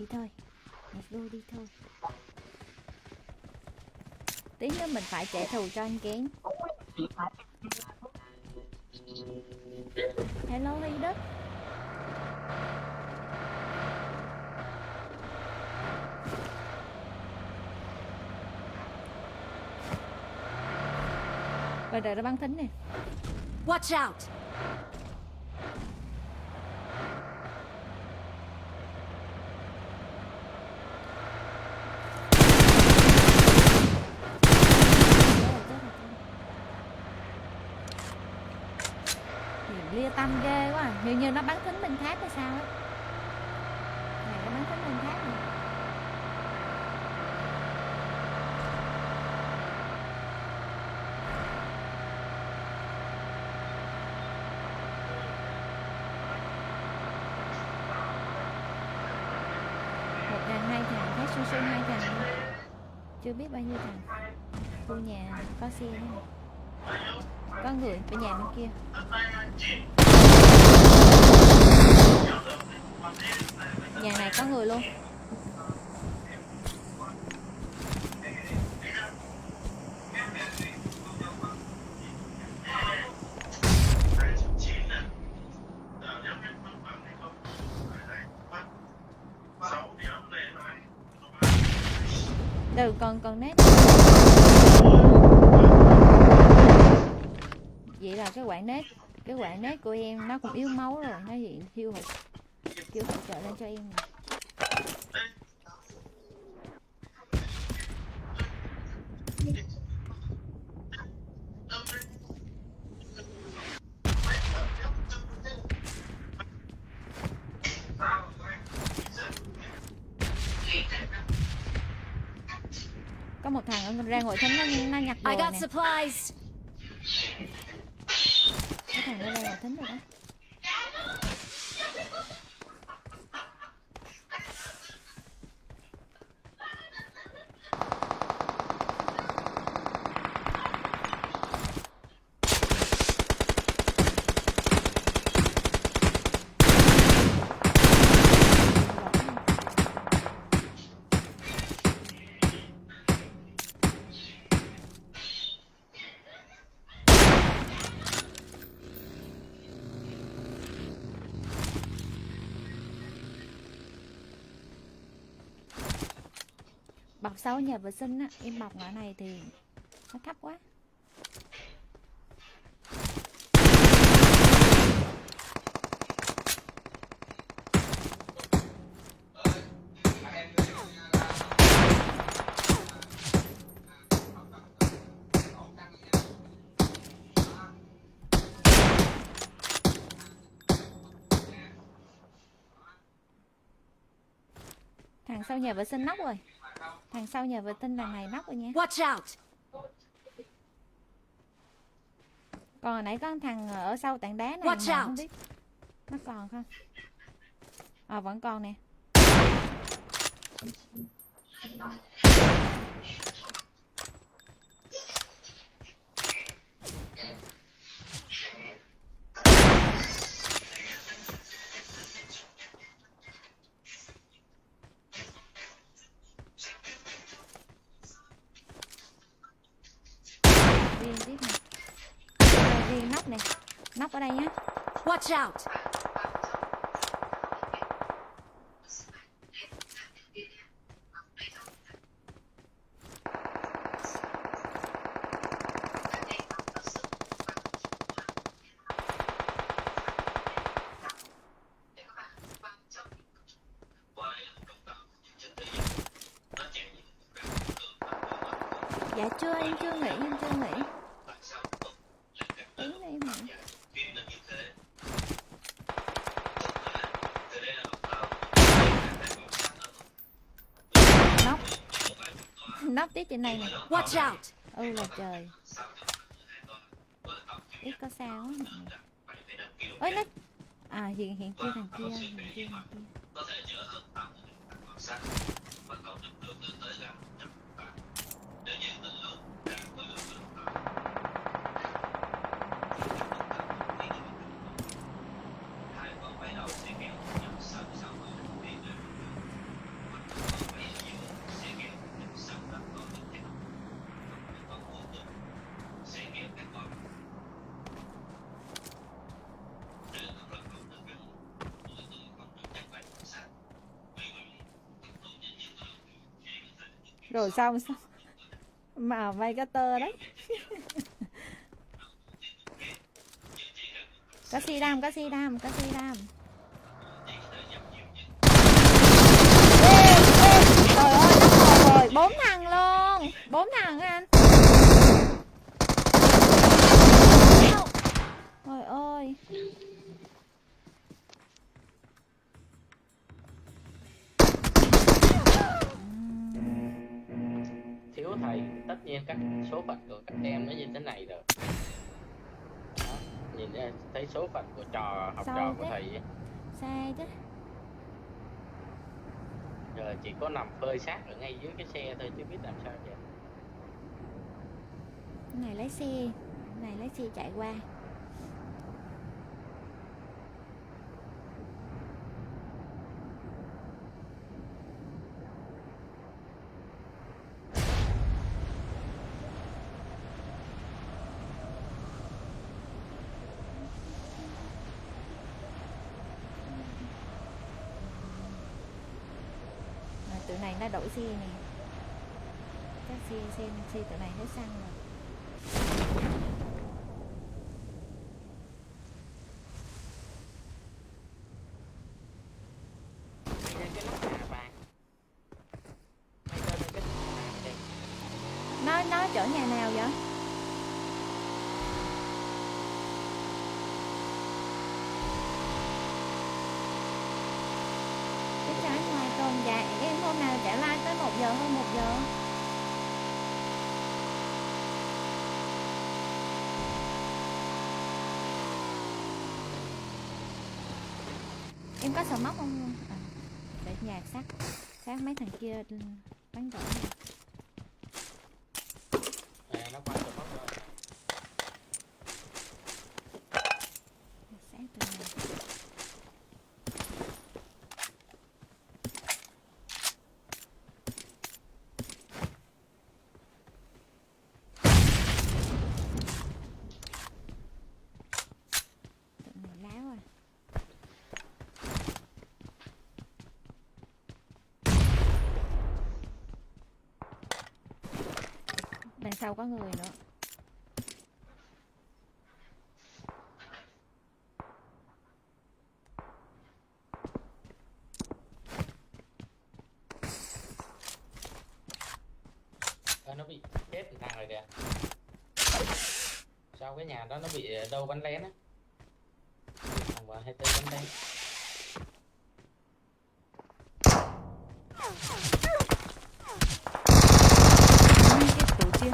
Đi thôi. Let's go đi thôi. Tí nữa mình phải trả thù cho anh Kén. Hello Huy Đức. Và đợi nó bắn thính nè. Watch out. Lia tâm ghê quá à. Như nó bắn thính bên khác hay sao á. Này nó bắn thính bên khác rồi. Một thằng, hai thằng, thấy su su hai thằng. Chưa biết bao nhiêu thằng. Khu nhà có xe nữa. Có người bên nhà bên kia. Nhà này có người luôn. Còn nét. Vậy là cái quạng nét của em nó cũng yếu máu rồi, nó gì kêu hỗ trợ lên cho em này. Có một thằng ra ngồi thính nó nhặt đồ nè. Cái thằng nó ra ngồi thính rồi đó. Bọc sau nhà vệ sinh á, em bọc ngõ này thì nó thấp quá. Thằng sau nhà vệ sinh nóc rồi. Thằng sau nhà vệ sinh lần này nóc rồi nha. Watch out. Còn hồi nãy có thằng ở sau tảng đá này Watch mà out. không biết nó còn không. Vẫn còn nè. Riêng tiếp nè. Riêng nóc nè. Nóc ở đây nhé. Watch out. Dạ chưa, em chưa nghĩ. Tí nữa em nghĩ. Nóc tiếp trên này nè. Watch out. Là trời. Ít có sao á. Ôi nó. Hiện kia thằng kia. Rồi xong mà vay cái tơ đấy. Có xi đam, có xi đam, có xi đam. Trời ơi, nó rồi, 4 thằng luôn. 4 thằng anh. Trời ơi. Thiếu thầy, tất nhiên các số phận của các em nó như thế này rồi. Đó, nhìn thấy số phận của học trò của thầy ấy. Sai chứ. Giờ chỉ có nằm phơi xác ở ngay dưới cái xe thôi chứ biết làm sao vậy. Cái này lấy xe chạy qua. Tụi này nó đổi xe nè. Các xe tụi này hết xăng rồi. Đây cái nóc nhà vàng. Đây cái nóc nhà đây. Nó chỗ nhà nào vậy? Cái trái ngoài còn dạ em hôm nào trả like tới 1 giờ hơn 1 giờ. Em có sợ móc không? À, để nhà sát mấy thằng kia bắn rổ. Nó qua chỗ móc rồi. Sát tụi này. Tụi này láo à. Đằng sau có người nữa. Nó bị chết thằng rồi kìa. Sao cái nhà đó nó bị đâu bắn lén á. Thằng bà hay tới bắn lén. Cái tụi kia.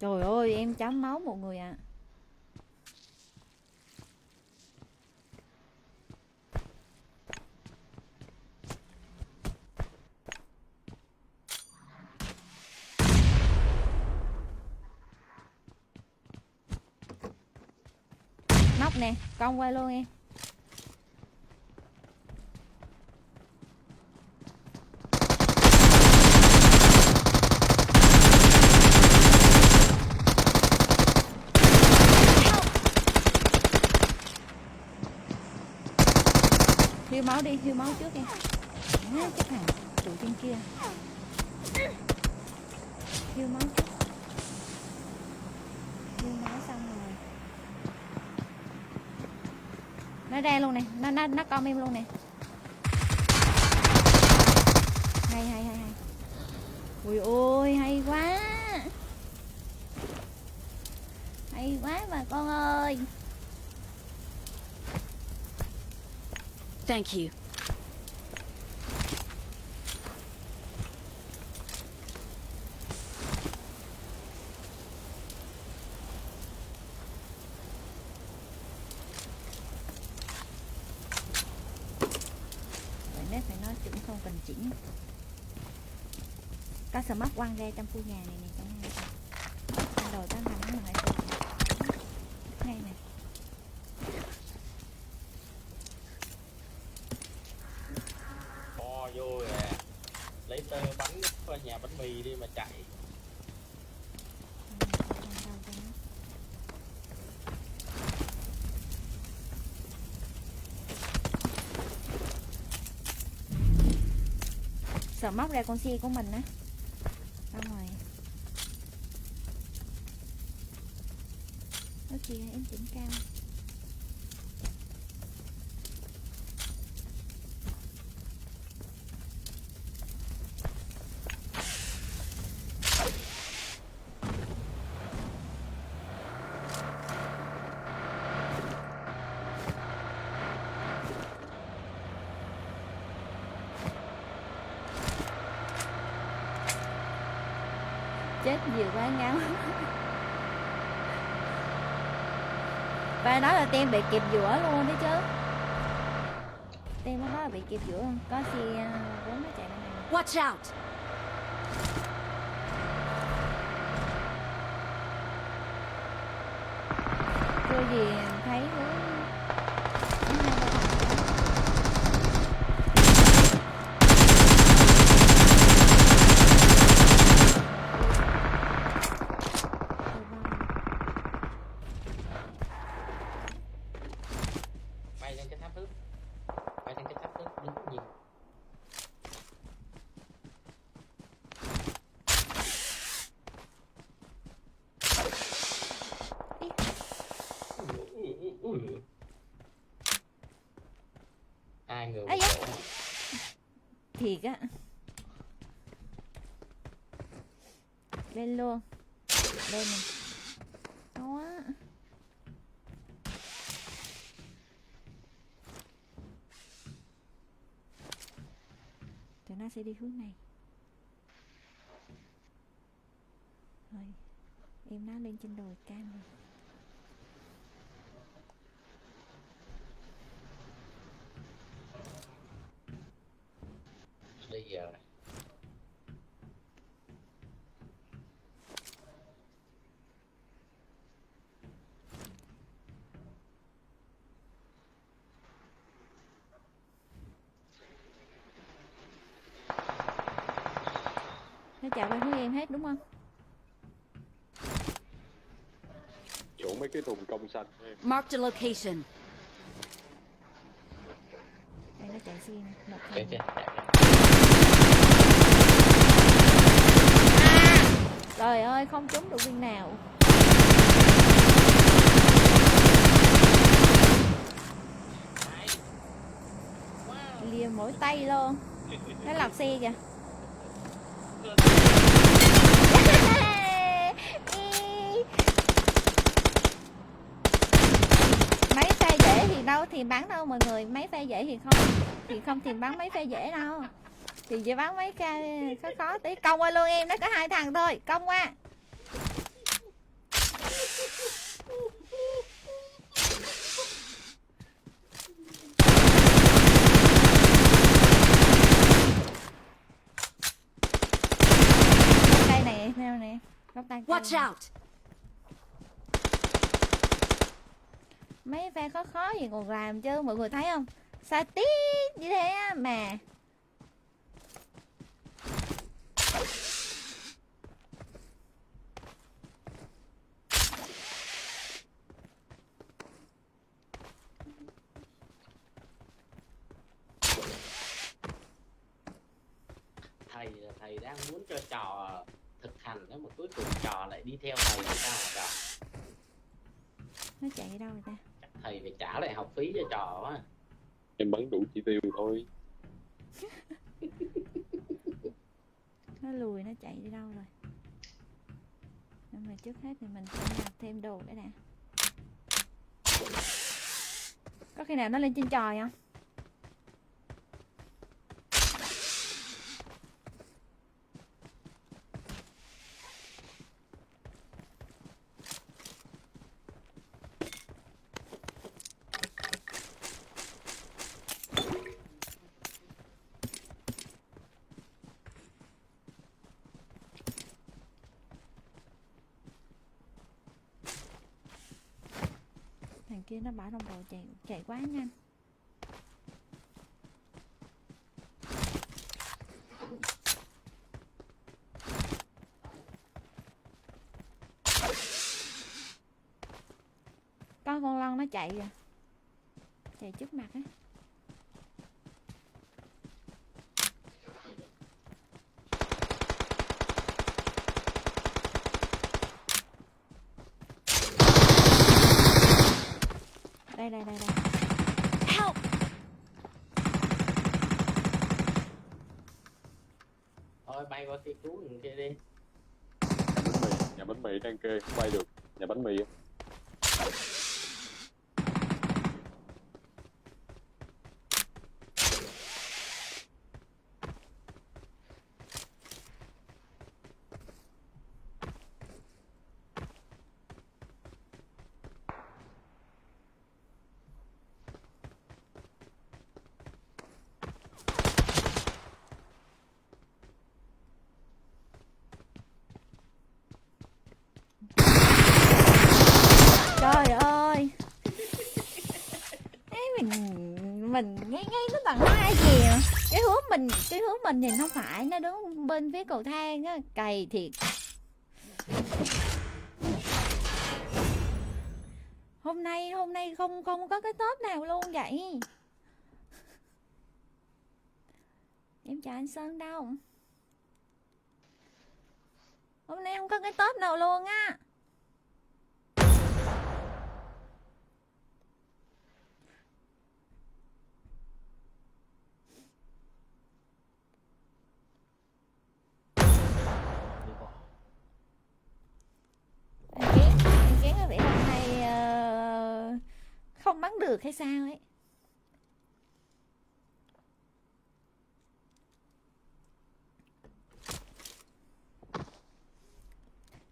Trời ơi, em chấm máu một người à. Nóc nè, con quay luôn em. Hiêu máu đi, hiêu máu trước em. Chắc hẳn tụi trên kia. Hiêu máu trước. Hiêu máu xong rồi. Nó ra luôn nè, nó com em luôn nè. Hay. Ui ôi, hay quá. Hay quá bà con ơi. Thank you. Vậy phải nói chỉnh không cần chỉnh. Có sờ móc quăng ra trong khu nhà này nè, trong này. Anh đồ có nằm ở ngoài ngay này. Bo vô rồi. Lấy tơ bắn qua nhà bánh mì đi mà chạy. sợ móc ra con xe của mình á. Xong rồi. Ở kia em chỉnh cao. Chết nhiều quá ngáo. Và đó là tem bị kẹp giữa luôn đấy chứ. Tem đó là bị kẹp giữa. Có xe vốn nó chạy ra này. Watch out! Chưa gì thấy hướng hướng hai ba Bay lên cái tháp nước, bay lên cái tháp nước đứng nhìn. Ai người Ây da. Thiệt á. Lên luôn. Lên nè. Đó á. Tụi nó sẽ đi hướng này. Rồi. Em nó lên trên đồi cam rồi. đi giờ. Nó chạy qua hướng em hết đúng không? Chỗ mấy cái thùng công xanh em. Marked a location. Đây nó chạy xe nè. Một Chạy thằng. chạy. Trời ơi không trúng được viên nào. Ai? Wow. Lìa mỗi tay luôn. Nó lọc xe kìa. Mấy pha dễ thì đâu thì bắn đâu mọi người. Mấy pha dễ thì không thì bắn mấy pha dễ đâu. Thì chỉ bắn mấy ca khó khó tí. Công qua luôn em, nó có 2 thằng thôi. Công qua. Đây này nè nè. Góc tay cây Watch này. out! Mấy pha khó khó gì còn làm chứ mọi người thấy không? Xa tít như thế á mà. Thầy đang muốn cho trò thực hành đó mà cuối cùng trò lại đi theo thầy thì sao hả trò? Nó chạy đi đâu rồi ta? Chắc thầy phải trả lại học phí cho trò quá. Em bắn đủ chỉ tiêu thôi. Nó lùi nó chạy đi đâu rồi? Nhưng mà trước hết thì mình phải làm thêm đồ nữa nè. Có khi nào nó lên trên chòi không? Thằng kia nó bảo đồng đội chạy quá nhanh. Có con lân nó chạy kìa. Chạy trước mặt á. Đây đây đây đây. Help! Thôi bay qua kia cứu người kia đi. Nhà bánh mì đang kê không bay được. Nhà bánh mì á. Trời ơi. Ấy mình ngay ngay nó tầng 2 kìa. Cái hướng mình nhìn không phải, nó đứng bên phía cầu thang á, cày thiệt. Hôm nay không có cái top nào luôn vậy. Em chào anh Sơn đâu. Hôm nay không có cái top nào luôn á. Anh Kiến có vẻ hôm nay không bắn được hay sao ấy.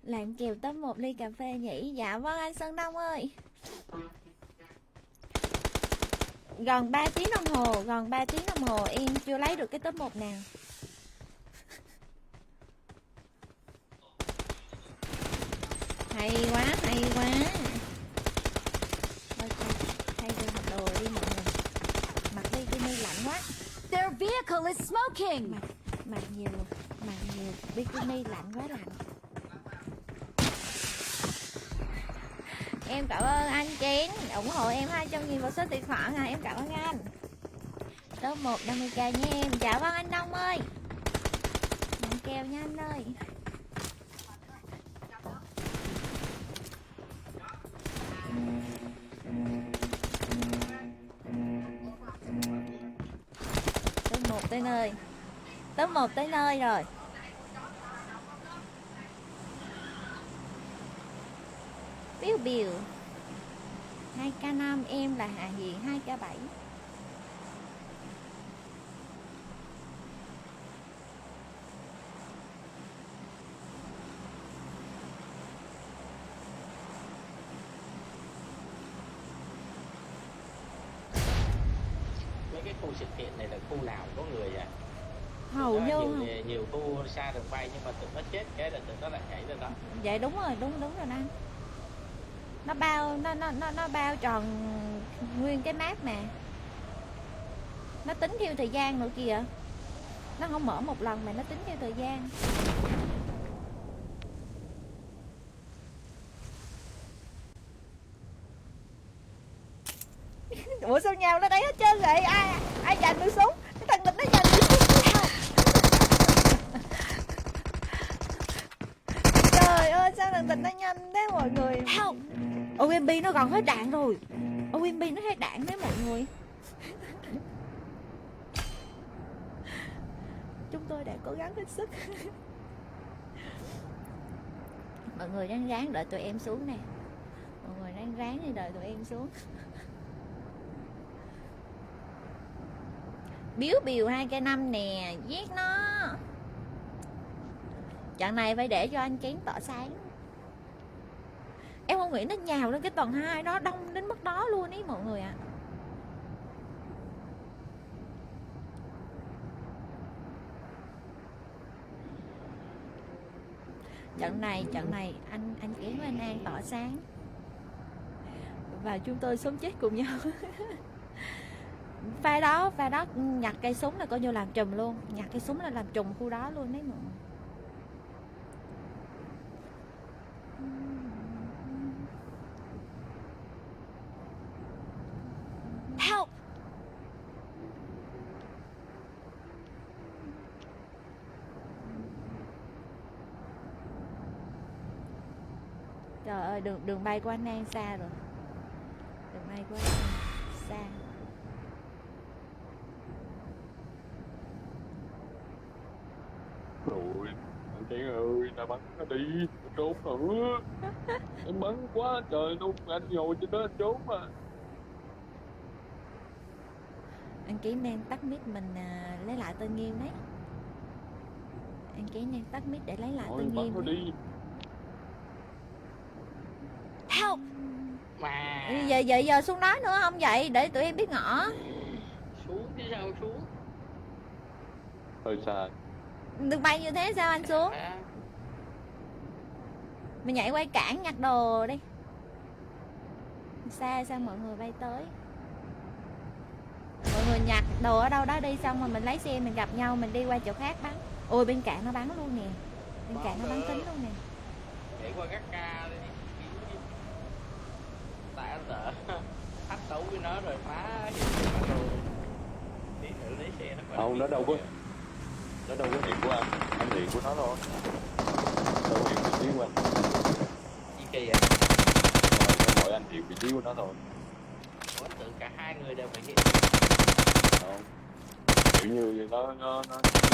Làm kèo top 1 ly cà phê nhỉ? Dạ vâng anh Sơn Đông ơi. Gần 3 tiếng đồng hồ em chưa lấy được cái top 1 nào. Hay quá. Thôi thay đi mặc đồ đi mọi người. Mặc đi bikini lạnh quá. Their vehicle is smoking! Mặc nhiều bikini lạnh quá lạnh. Em cảm ơn anh Chiến ủng hộ em 200.000 vào số tài khoản à, em cảm ơn anh. Top 1 50k nha em. Dạ vâng anh Đông ơi. Nhận kèo nha anh ơi. Top 1 tới nơi. Top 1 tới nơi rồi. Biu biu. 2k5 em là Hà Hiền 2k7. Mấy cái khu sự kiện này là khu nào có người vậy? Hầu như nhiều khu xa đường bay nhưng mà tụi nó chết cái là tụi nó lại nhảy lên đó. vậy đúng rồi anh. Nó bao tròn nguyên cái map mà. Nó tính theo thời gian nữa kìa. Nó không mở một lần mà nó tính theo thời gian. Ủa sao nhau nó đấy hết trơn vậy? Ai giành được súng? Cái thằng lính nó giành được súng. Trời ơi sao thằng lính nó nhanh thế mọi người. OMB nó còn hết đạn rồi. OMB nó hết đạn đấy mọi người. Chúng tôi đã cố gắng hết sức. Mọi người đang ráng đợi tụi em xuống nè. Mọi người đang ráng đi đợi tụi em xuống. Biếu biều 2k5 nè. Giết nó. Trận này phải để cho anh Kiến tỏ sáng. Em không nghĩ nó nhào lên cái tầng 2 đó, đông đến mức đó luôn ý mọi người ạ. Trận này anh Kiến với anh An tỏ sáng. Và chúng tôi sống chết cùng nhau. Pha đó nhặt cây súng là coi như làm trùm luôn. Nhặt cây súng là làm trùm khu đó luôn đấy mọi người. Help! Trời ơi đường bay của anh An xa rồi. Đường May quá. Xa. Rồi anh Kiên ơi, đã bắn nó đi, nó trốn nữa. Em bắn quá trời luôn, anh ngồi trên đó anh trốn mà. Anh Kiến đang tắt mic mình lấy lại tên Nghiêm đấy. Anh Kiến đang tắt mic để lấy lại Thôi tên bắn Nghiêm nó đấy. đi. Help! Mà Giờ xuống đó nữa không vậy để tụi em biết ngõ. xuống chứ sao xuống. Hơi xa. Đừng bay như thế sao anh xuống? À, Mình nhảy quay cảng nhặt đồ đi. Xa sao mọi người bay tới. Mọi người nhặt đồ ở đâu đó đi, xong rồi mình lấy xe mình gặp nhau, mình đi qua chỗ khác bắn. Ôi bên cạnh nó bắn luôn nè. Bên cạnh nó bắn kính luôn nè. chạy qua các ca đi. Tại anh sợ thách đấu với nó rồi phá hiện trường bản đồ. Tí nữa lấy xe nó qua. Không, nó đâu có hiện của anh hiện của nó thôi. Đâu có hiện vị trí của anh. Gì kỳ vậy? Mỗi anh hiện vị trí của nó thôi. Ủa, tưởng cả hai người đều phải hiện. Không. Kiểu như nó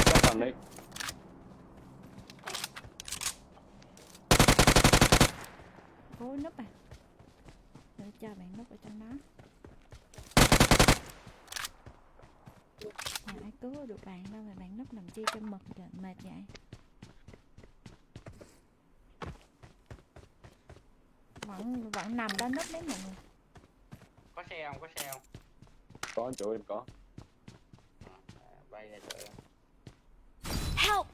chắc anh đấy. Cố núp à. Để cho bạn núp ở trong đó. Ai cứu được bạn đâu mà bạn núp làm chi cho mệt vậy. Vẫn nằm đó núp đấy mọi người. Có xe không? Có xe không? Có chỗ em có. Bay ra trời. Help!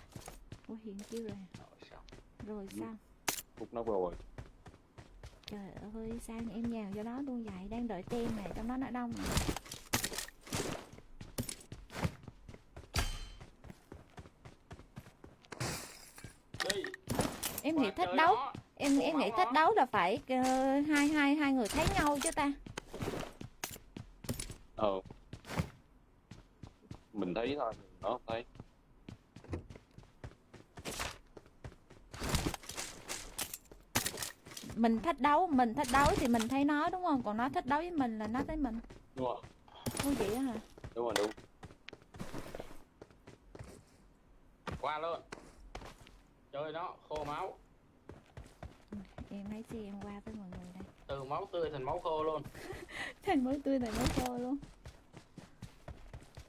Ủa hiện chiêu rồi. Sao? Rồi sao? Phút nó rồi. Trời ơi sao em nhào cho nó luôn vậy. Đang đợi tem này trong đó nó đông mà. Đi. Em Qua nghĩ thích chơi đấu. đó. Em Ủa, nghĩ máu thích hả? đấu là phải hai người thấy nhau chứ ta. Mình thấy thôi, nó không thấy. Mình thích đấu thì mình thấy nó đúng không? Còn nó thích đấu với mình là nó thấy mình. Đúng rồi. Ủa vậy á hả? Đúng. Qua luôn. Chơi nó khô máu. Em lấy xe em qua với mọi người đây. Từ máu tươi thành máu khô luôn. Thành mới tươi thành mới khô luôn.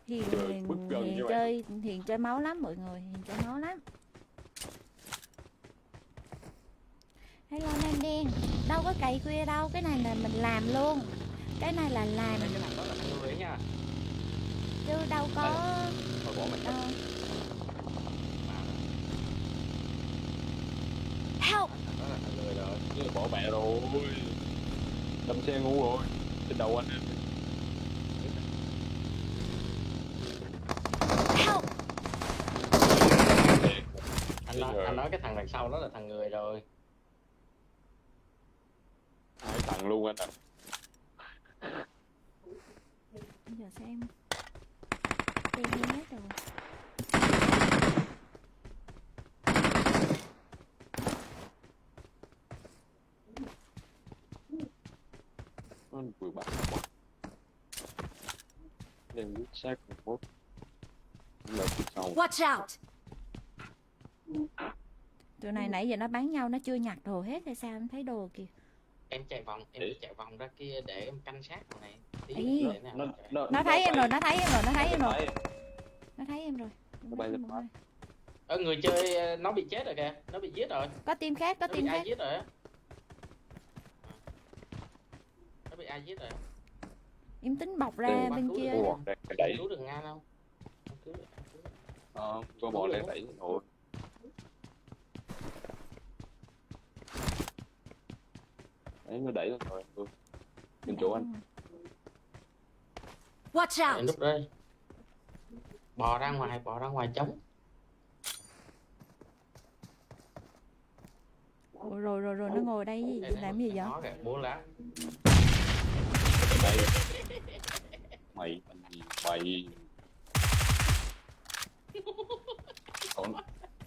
Trời, bức gần như vậy. Hiền chơi máu lắm mọi người, Hiền chơi máu lắm. Hello Nam đen, đâu có cày khuya đâu, cái này là mình làm luôn. Cái này là làm Cái thằng đó là thằng người ấy nha. chứ đâu có Thôi bỏ mình. đâu. Help! Thằng đó là thằng người rồi. Chứ là bỏ mẹ rồi. Đâm xe ngu rồi. Trên đầu anh em. Help! Anh nói cái thằng đằng sau đó là thằng người rồi. Hai thằng luôn anh ạ. Bây giờ xem. Tem hết rồi. Anh vừa bắn quá. Đem lút xác một lượt sau. Watch out! Tụi này nãy giờ nó bắn nhau nó chưa nhặt đồ hết hay sao em thấy đồ kìa. Em chạy vòng, em chạy vòng ra kia để em canh sát thằng này. Tí Ý. nữa để nào chạy. Nó thấy em rồi, nó thấy em rồi. Nó thấy em rồi. Nó bay lên mắt. Người chơi nó bị chết rồi kìa, nó bị giết rồi. Có team khác, có Nó bị team ai khác. giết rồi á? Nó bị ai giết rồi? Em tính bọc ra Qua bên cứu kia. được. Ủa, đang đẩy. Cứu được ngang không? Cứu được. Có bọn đang đẩy rồi. Đấy, nó đẩy lên rồi. Bên chỗ anh. Watch Để out! núp đây. Bò ra ngoài trống. Ủa, rồi nó ngồi đây gì làm gì vậy? Nó kìa, bố lá. Đây. Mày.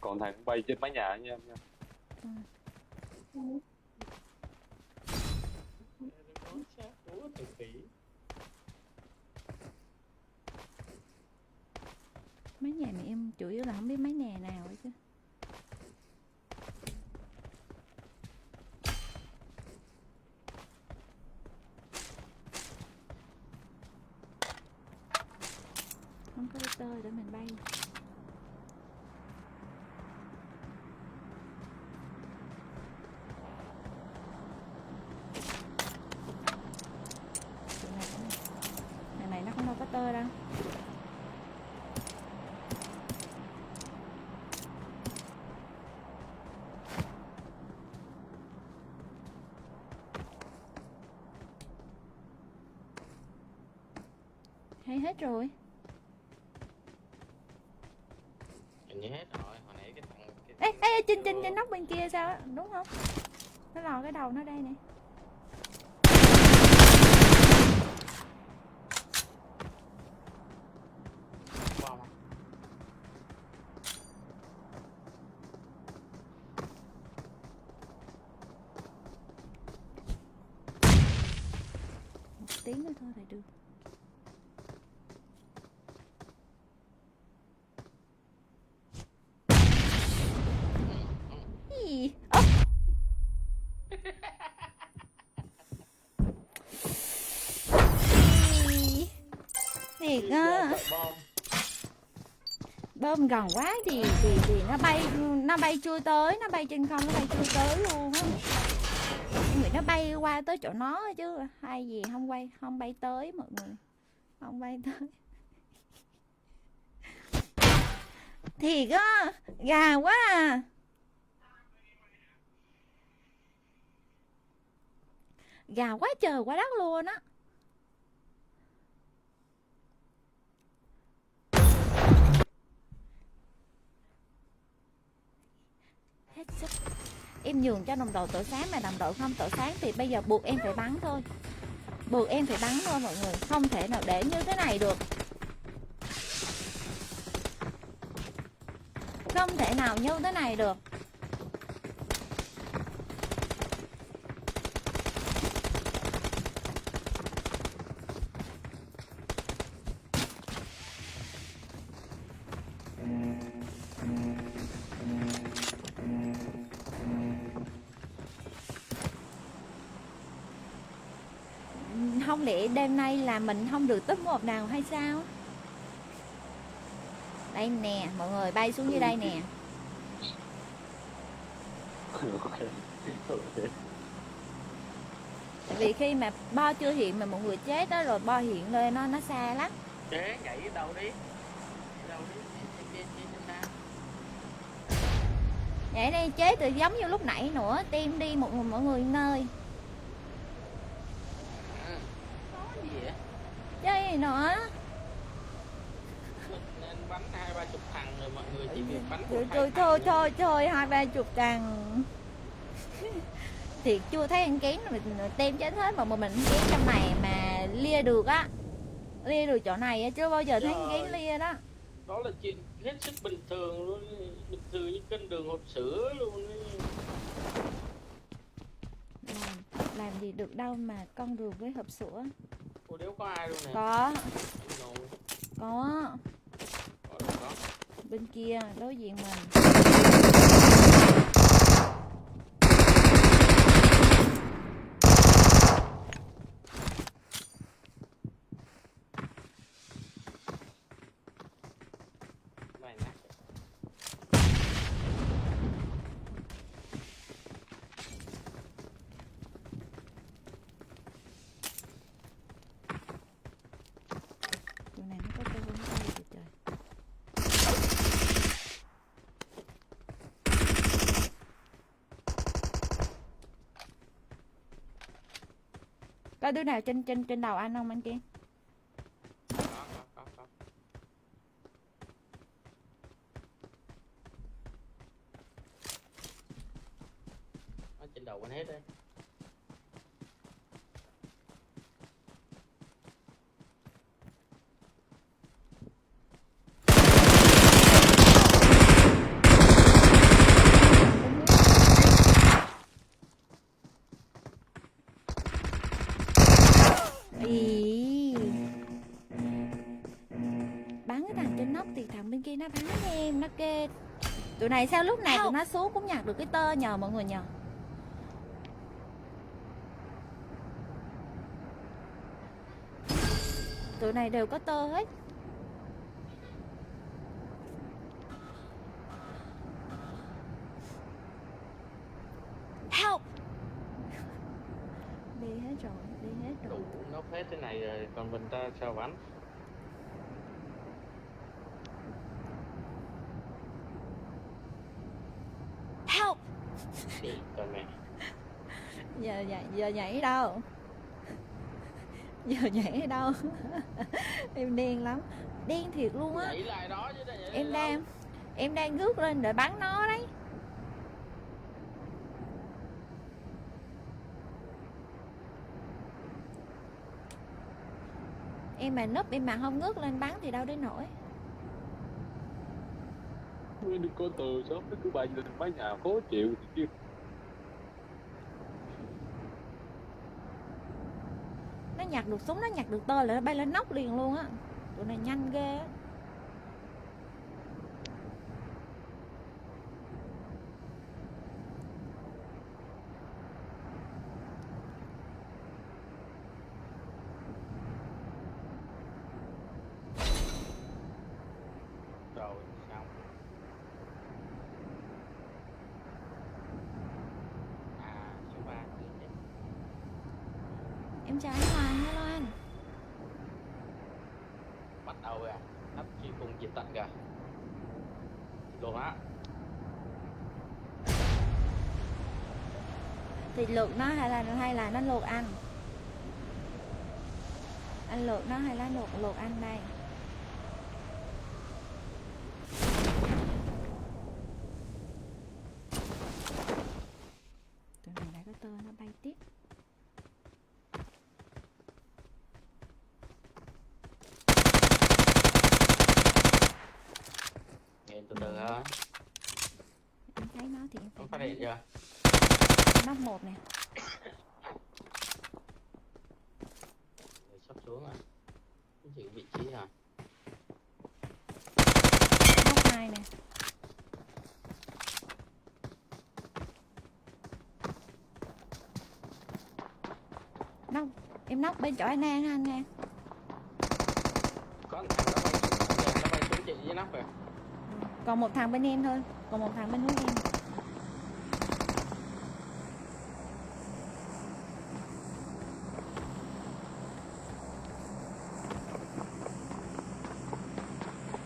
Còn thằng bay trên mái nhà nha em nha. Ủa, thằng Kỳ tơ để mình bay. Thằng này nó không đâu có tơ đâu. Hay hết rồi. Hình như hết rồi, hồi nãy cái thằng Ê, trên nóc bên kia sao á, đúng không? Nó lò cái đầu nó đây nè. bom không? Một tiếng nữa thôi là được. Gì? Ơ! Gì? Thiệt á. Bom. Bơm gần quá thì nó bay chui tới, nó bay trên không, nó bay chui tới luôn á. Em nghĩ nó bay qua tới chỗ nó chứ hay gì không bay tới mọi người, không bay tới. Thiệt á, gà quá à. Gà quá trời quá đất luôn á. Hết sức. Em nhường cho đồng đội tự sáng mà đồng đội không tự sáng thì bây giờ buộc em phải bắn thôi. Buộc em phải bắn thôi mọi người, không thể nào để như thế này được. Không thể nào như thế này được. Không lẽ đêm nay là mình không được top 1 nào hay sao? Đây nè, mọi người bay xuống dưới đây nè. Ok. Tại vì khi mà bo chưa hiện mà mọi người chết đó rồi bo hiện lên nó xa lắm. Chế nhảy đâu đi. Nhảy đâu đi. Trên nào. Vậy đây chế từ giống như lúc nãy nữa, tim đi mọi người nơi. Có gì vậy? Chơi gì nữa. Nên bắn 20-30 thằng rồi mọi người chỉ việc bắn một Trời hai thôi thằng thôi 20-30 thằng. Thiệt chưa thấy ăn kén mình tem chết hết mà mình ăn kén trong này mà lia được á. Lia được chỗ này á, chưa bao giờ thấy ăn kén lia đó. Đó là chuyện hết sức bình thường luôn, bình thường như cân đường hộp sữa luôn ấy. Làm gì được đâu mà con đường với hộp sữa. Ủa đéo có ai luôn nè. Có. Ngầu. Có. Có đâu có. Bên kia đối diện mình. Mày nát. Tụi này nó có cơ không tay kìa trời. Có đứa nào trên đầu anh không anh kia? Có. Ở trên đầu anh hết đấy. Ý. Bắn cái thằng trên nóc thì thằng bên kia nó bắn em, nó kê. Tụi này sao lúc nào tụi nó xuống cũng nhặt được cái tơ nhờ mọi người nhờ. Tụi này đều có tơ hết. hết rồi, đi hết rồi. Đủ nó hết thế này rồi, còn mình ta sao bắn? Help! Đi, con mẹ. Giờ nhảy đâu? Giờ nhảy đâu? Em điên lắm, điên thiệt luôn á. Nhảy lại đó chứ nhảy lại Em đang rước lên để bắn nó đấy. Em mà núp em mà không ngước lên bắn thì đâu đến nổi. Đừng có từ sớm nó cứ bay lên mái nhà khó chịu thì chứ. Nó nhặt được súng, nó nhặt được tơ là nó bay lên nóc liền luôn á. Tụi này nhanh ghê á. rồi xong. Số 3 Em chào anh Hoàng, hello anh. bắt đầu rồi à, hấp chỉ cùng diệt tận kìa luôn á. Thì lượt nó hay là nó lượt anh? Anh lượt nó hay là lượt anh đây? Tụi này lại có tơ nó bay tiếp. Nghe từ từ thôi. Em thấy nó thì em Không phải phát hiện chưa? nóc một nè, Người sắp xuống à, chỉ vị trí à. nóc hai nè. Nóc, em nóc bên chỗ anh An ha anh An. Có thằng nó bay xuống chị với nóc rồi. Còn một thằng bên em thôi, còn một thằng bên hướng em.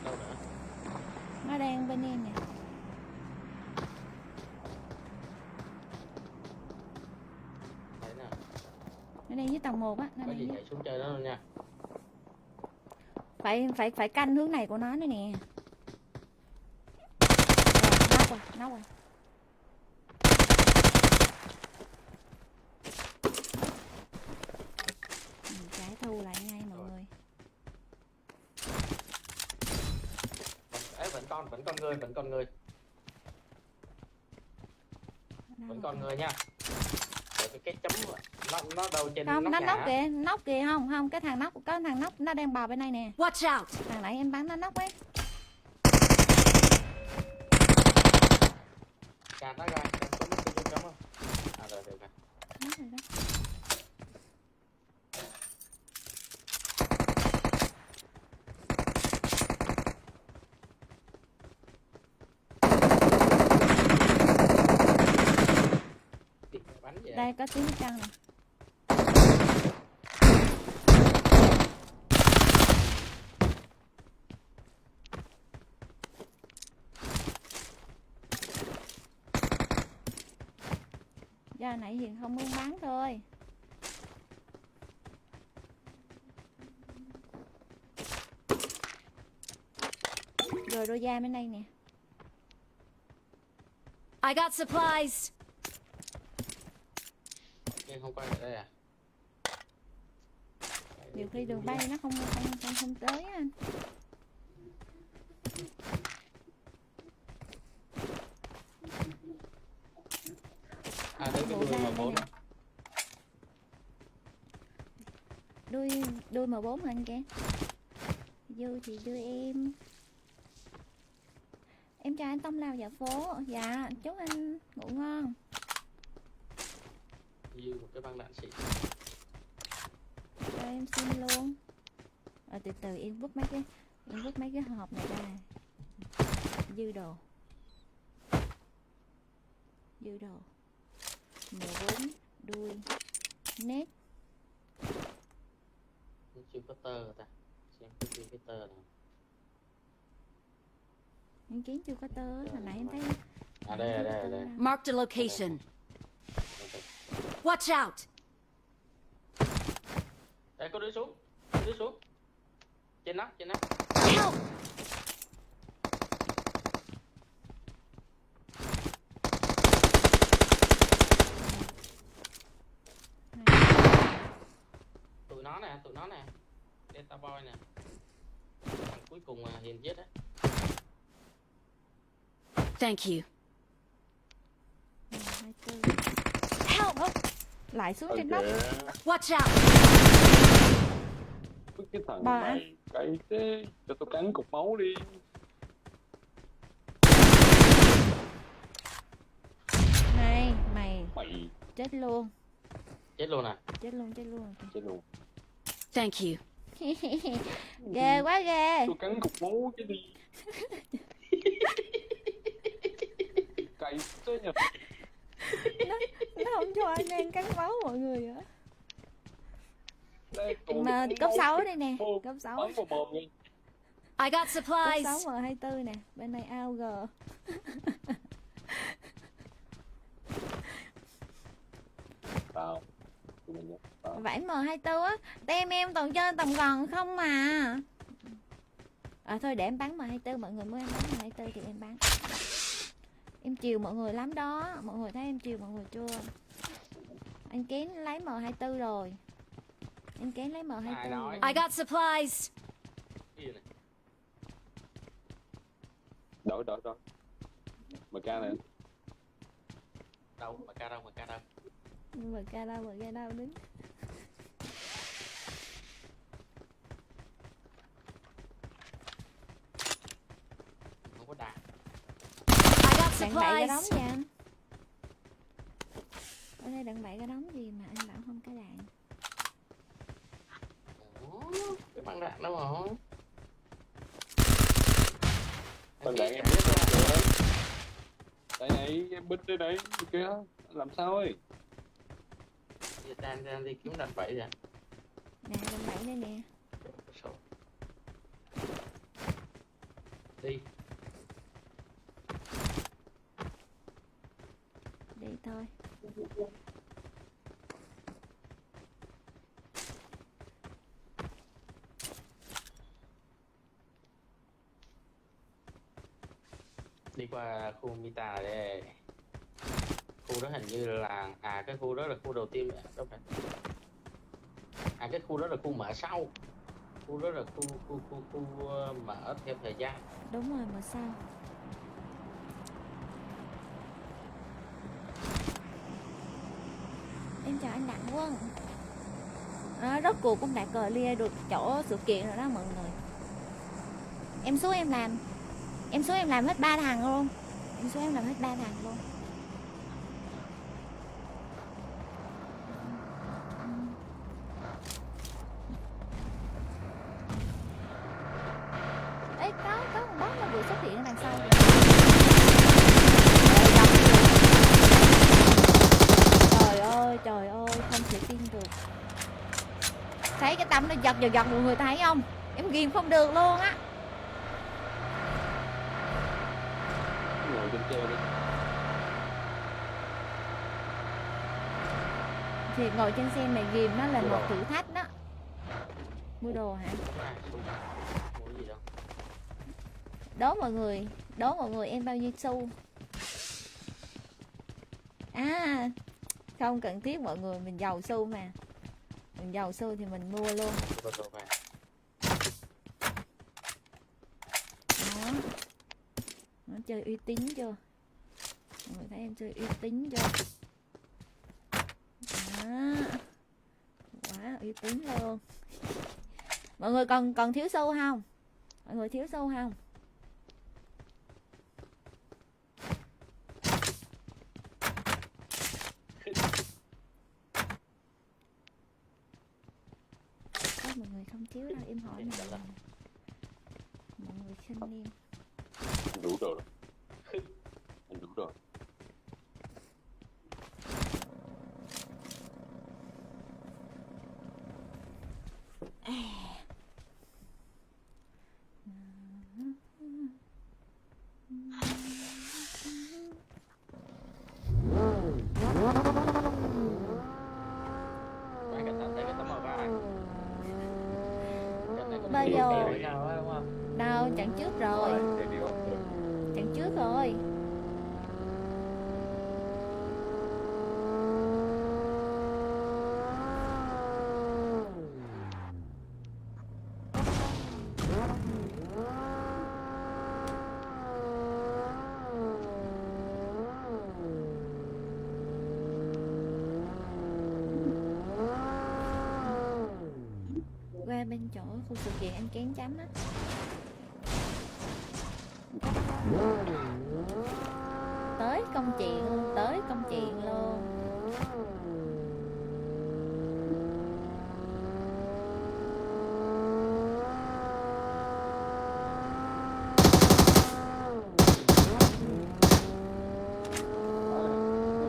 Đâu nữa? Nó đang bên em nè. Thấy nè, Nó đang dưới tầng 1 á, nó có đang gì dưới. nhảy xuống chơi đó luôn nha. Phải canh hướng này của nó nữa nè. Rồi, nóc rồi. Mình trả thu lại ngay mọi Rồi. người. Ấy vẫn còn người, vẫn còn người nha. Để cái chấm nó đâu trên Không, nóc nó nhà. nóc kìa, không, cái thằng nóc nó đang bò bên này nè. Watch out! Thằng nãy em bắn nó nóc ấy. Cà nó ra, em có mất cái chấm không? À rồi được rồi. Nóc rồi đó. Đi, bắn vậy. Đây có tiếng chân nè. Giờ nãy Hiền không muốn bắn thôi. Rồi đôi da bên đây nè. I got supplies! Nhưng không quay lại đây à? Nhiều khi đường bay nó không tới á anh. À đây cái Bộ đuôi da mà đây bốn. nè. Đuôi M4 hả anh kia? Dư thì đưa em. Em chào anh Tông Lao dạ phố. Dạ chúc anh ngủ ngon. Như một cái băng đạn xịn. Cho em xin luôn. Từ từ em vứt mấy cái hộp này ra. Dư đồ. M4 đuôi nét tơ ta, xem cái tơ nào. Em Kiến chưa có tớ, hồi nãy em thấy. À đây. Marked a location. Watch out! Đây có đứa xuống, trên nóc. Help! Tụi nó nè, Delta Boy nè, thằng cuối cùng mà Hiền giết á. Thank you. 24. Help! Lại xuống Ôi trên nóc. kìa, Watch out! cái thằng Bà này cay thế, cho tôi cắn cục máu đi. Này, mày Mày chết luôn. Chết luôn à? Chết luôn. chết luôn. Thank you. Ghê quá ghê. Tôi cắn cục máu chứ đi. Cay thế nhờ. Nó không cho anh em cắn máu mọi người á. Đây, tôi Mà cắn cấp máu 6 chứ. đây nè, Ô, cấp 6. bắn vào mồm đi. I got Cấp 6 supplies. M24 nè, bên này AUG. Tao tụi mình nhá, tao. Vải M24 á, tem em toàn chơi tầm gần không mà. À thôi để em bắn M24, mọi người muốn em bắn M24 thì em bắn. Em chiều mọi người lắm đó, mọi người thấy em chiều mọi người chưa? Anh Kiến lấy M24 rồi. Anh Kiến lấy M24 Ai nói? rồi. I got supplies. Cái gì này? Đổi MK này. Đâu, mà ca đâu. MK đâu đứng. Không có đạn. I got Đặng bậy cái đống supplies. gì anh? Ở đây đặng bậy cái đống gì mà anh bảo không có đạn. Ủa, cái băng đạn đâu hả? Bên đạn em biết rồi. Đây này, em binh đây này, kìa, làm sao ấy? Giờ đang đi kiếm đạn bẫy rồi. Nè đặng bậy đây nè. Số. Đi. Đi thôi. Đi qua khu Mita đây. Khu đó hình như là cái khu đó là khu đầu tiên đâu phải. Cái khu đó là khu mở sau. Khu đó là khu mở theo thời gian. Đúng rồi mà sao? Em chào anh Đặng Quân. Rốt cuộc cũng đã clear được chỗ sự kiện rồi đó mọi người. Em xuống em làm hết 3 thằng luôn. Ê có một bóng nó vừa xuất hiện ở đằng sau kìa. Trời ơi, không thể tin được. Thấy cái tâm nó giật mọi người thấy không? Em ghim không được luôn á. Ngồi trên xe đi. Thì ngồi trên xe này ghim nó là một thử thách đó. Mua đồ hả? Mua gì đâu. Đố mọi người em bao nhiêu xu? Không cần thiết mọi người, mình giàu xu mà. Mình giàu xu thì mình mua luôn. Đồ vàng. Đó. Nó chơi uy tín chưa? Mọi người thấy em chơi uy tín chưa? Đó. Quá uy tín luôn. Mọi người còn thiếu xu không? Mọi người thiếu xu không? Chắc mọi người không thiếu đâu, em hỏi mọi người xin em. Anh đủ rồi. Anh đủ rồi. bơi Kèo vô. với nhau á đúng không? Đâu, chặn trước rồi. Để đi ổn được. Chặn trước rồi. Qua bên chỗ khu sự kiện anh Kén chấm á. Tới công chuyện luôn, tới công chuyện luôn.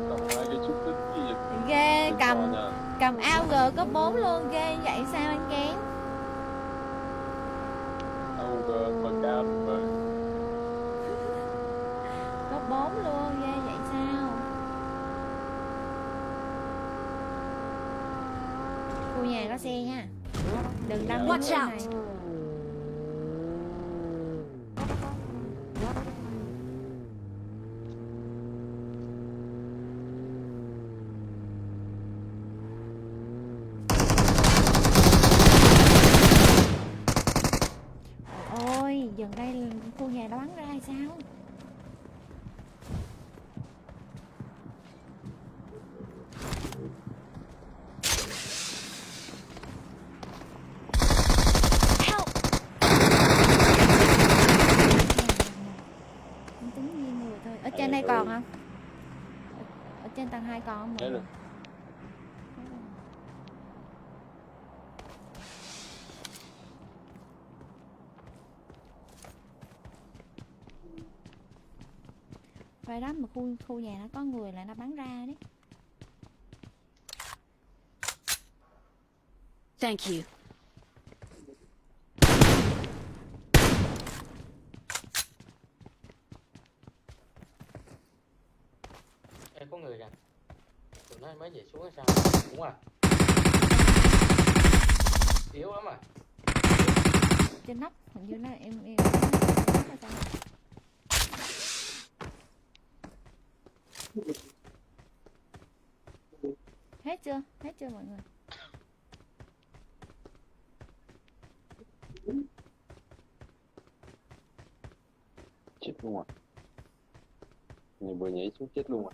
Cầm hai cái chút tính gì vậy? Ghê, Đừng cầm sợ nha. cầm AUG có 4 luôn, ghê vậy sao anh Kén? AUG mà cam mà. Có 4 luôn, ghê vậy sao? Khu nhà có xe nha. Đừng đâm Watch cái out. này. Ôi, dần đây khu nhà nó bắn ra hay sao? Help! Không tính viên người thôi. Ở trên đây còn không? Ở trên tầng 2 còn không mọi Thấy người? được. Vậy đó mà khu nhà nó có người là nó bắn ra đấy. Thank you. Ê, có người kìa. Tụi nó mới nhảy xuống hay sao? Đúng à? Yếu lắm à? Trên nóc hình như nó em hết chưa? Hết chưa mọi người? Chết luôn à. Này vừa nhảy xuống chết luôn à.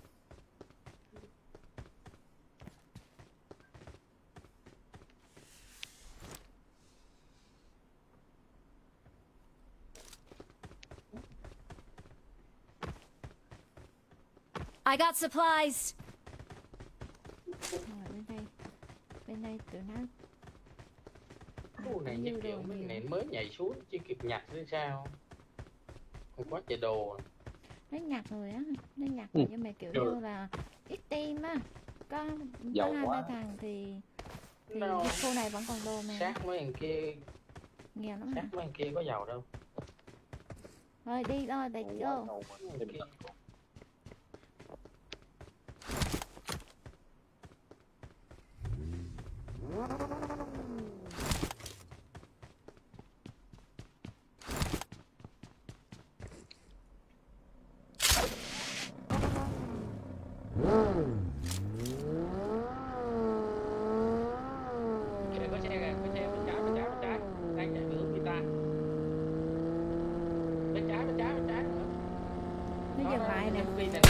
I got supplies. Rồi bên đây tụi nó Khu này như như kiểu đồ mấy nhiều. này mới nhảy xuống chưa kịp nhặt hay sao? Không quá trời đồ. Nó nhặt người á, nó nhặt Ừ. người nhưng mà kiểu Được. như là ít team á, có Giàu hai ba quá. thằng thì Đâu. khu này vẫn còn đồ mà Sát mấy thằng kia, nghèo lắm hả? sát mấy thằng kia có giàu đâu. Rồi đi thôi, để Quá vô. ngầu quá. Mấy Thêm thằng kia. tặng luôn. Kìa, có xe kìa, có xe bên trái. Đang chạy về hướng người ta. Bên trái nữa. Nó dừng lại nè. Đi nè.